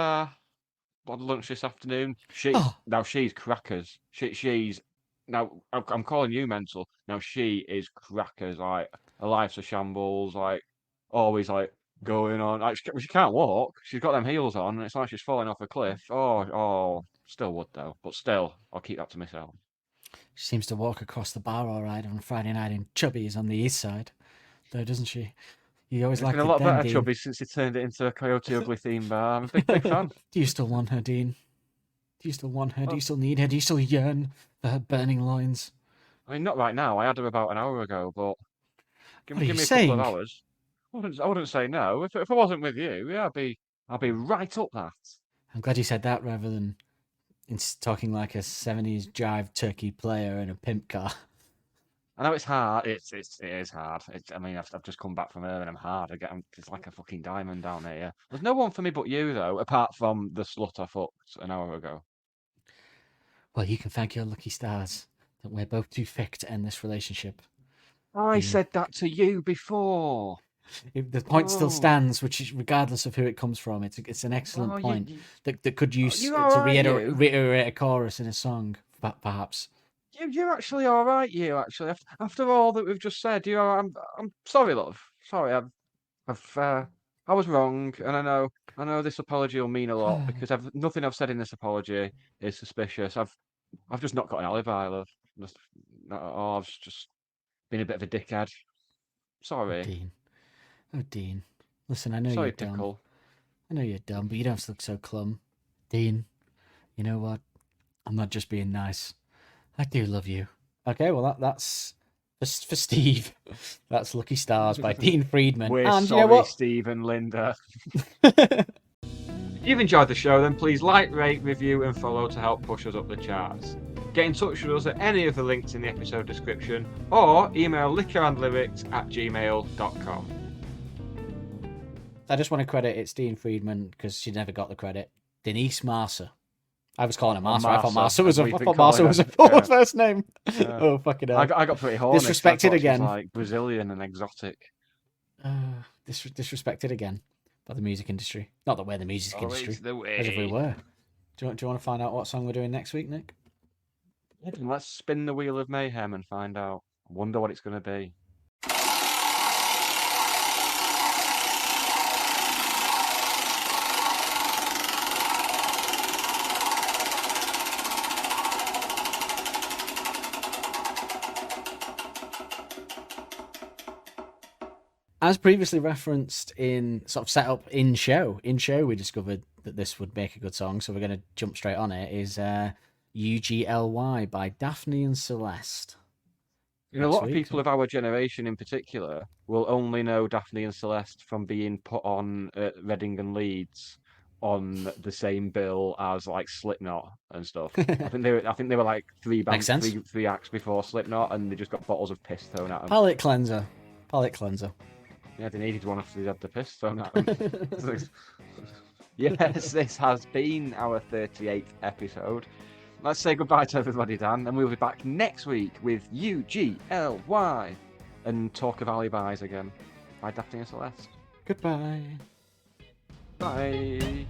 lunch this afternoon. Now she's crackers. She's now. I'm calling you mental. Now she is crackers. Like her life's a shambles. Like always like going on. Like she can't walk. She's got them heels on, and it's like she's falling off a cliff. Oh, still would though. But still, I'll keep that to myself. She seems to walk across the bar all right on a Friday night in Chubby's on the east side, though, doesn't she? You always liked It's been it a lot then, better, Dean. Chubby, since he turned it into a Coyote Ugly theme bar. I'm a big fan. Do you still want her, Dean? Do you still want her? Do you still need her? Do you still yearn for her burning loins? I mean, not right now. I had her about an hour ago, but give What are me you a couple saying? of hours. I wouldn't say no. If I wasn't with you, yeah, I'd be right up that. I'm glad you said that rather than talking like a 70s jive turkey player in a pimp car. I know it's hard. It is hard. I mean, I've just come back from her and I'm hard. It's like a fucking diamond down here. There's no one for me but you, though, apart from the slut I fucked an hour ago. Well, you can thank your lucky stars that we're both too thick to end this relationship. I said that to you before. The point still stands, which is regardless of who it comes from. It's an excellent point that could use to reiterate a chorus in a song, perhaps. You're actually all right. You actually, after all that we've just said, I'm sorry, love. Sorry, I was wrong, and I know this apology will mean a lot because nothing I've said in this apology is suspicious. I've just not got an alibi, love. I've just been a bit of a dickhead. Sorry. Oh, Dean. Listen, I know Sorry, you're dumb. Pickle. I know you're dumb, but you don't have to look so glum. Dean, you know what? I'm not just being nice. I do love you. Okay, well, that's for Steve. That's Lucky Stars by Dean Friedman. We're and sorry, you know what? Steve and Linda. If you've enjoyed the show, then please like, rate, review, and follow to help push us up the charts. Get in touch with us at any of the links in the episode description or email liquorandlyrics@gmail.com. I just want to credit it's Dean Friedman because she never got the credit. Denise Marcer. I was calling her Marcer. I thought Marcer was a first name. Yeah. Oh, fucking hell. I got pretty horny. Disrespected again. She was like Brazilian and exotic. Disrespected again by the music industry. Not that we're the music industry. As if we were. Do you want to find out what song we're doing next week, Nick? Let's spin the wheel of mayhem and find out. I wonder what it's going to be. As previously referenced in sort of setup in show, we discovered that this would make a good song, so we're going to jump straight on it. Is UGLY by Daphne and Celeste. A lot of people of our generation in particular will only know Daphne and Celeste from being put on at Reading and Leeds on the same bill as like Slipknot and stuff. I think they were like three acts before Slipknot, and they just got bottles of piss thrown at them. Palate cleanser. Yeah, they needed one after they had the piss thrown at them. Yes, this has been our 38th episode. Let's say goodbye to everybody, Dan, and we'll be back next week with UGLY and Talk of Alibis again by Daphne and Celeste. Goodbye. Bye.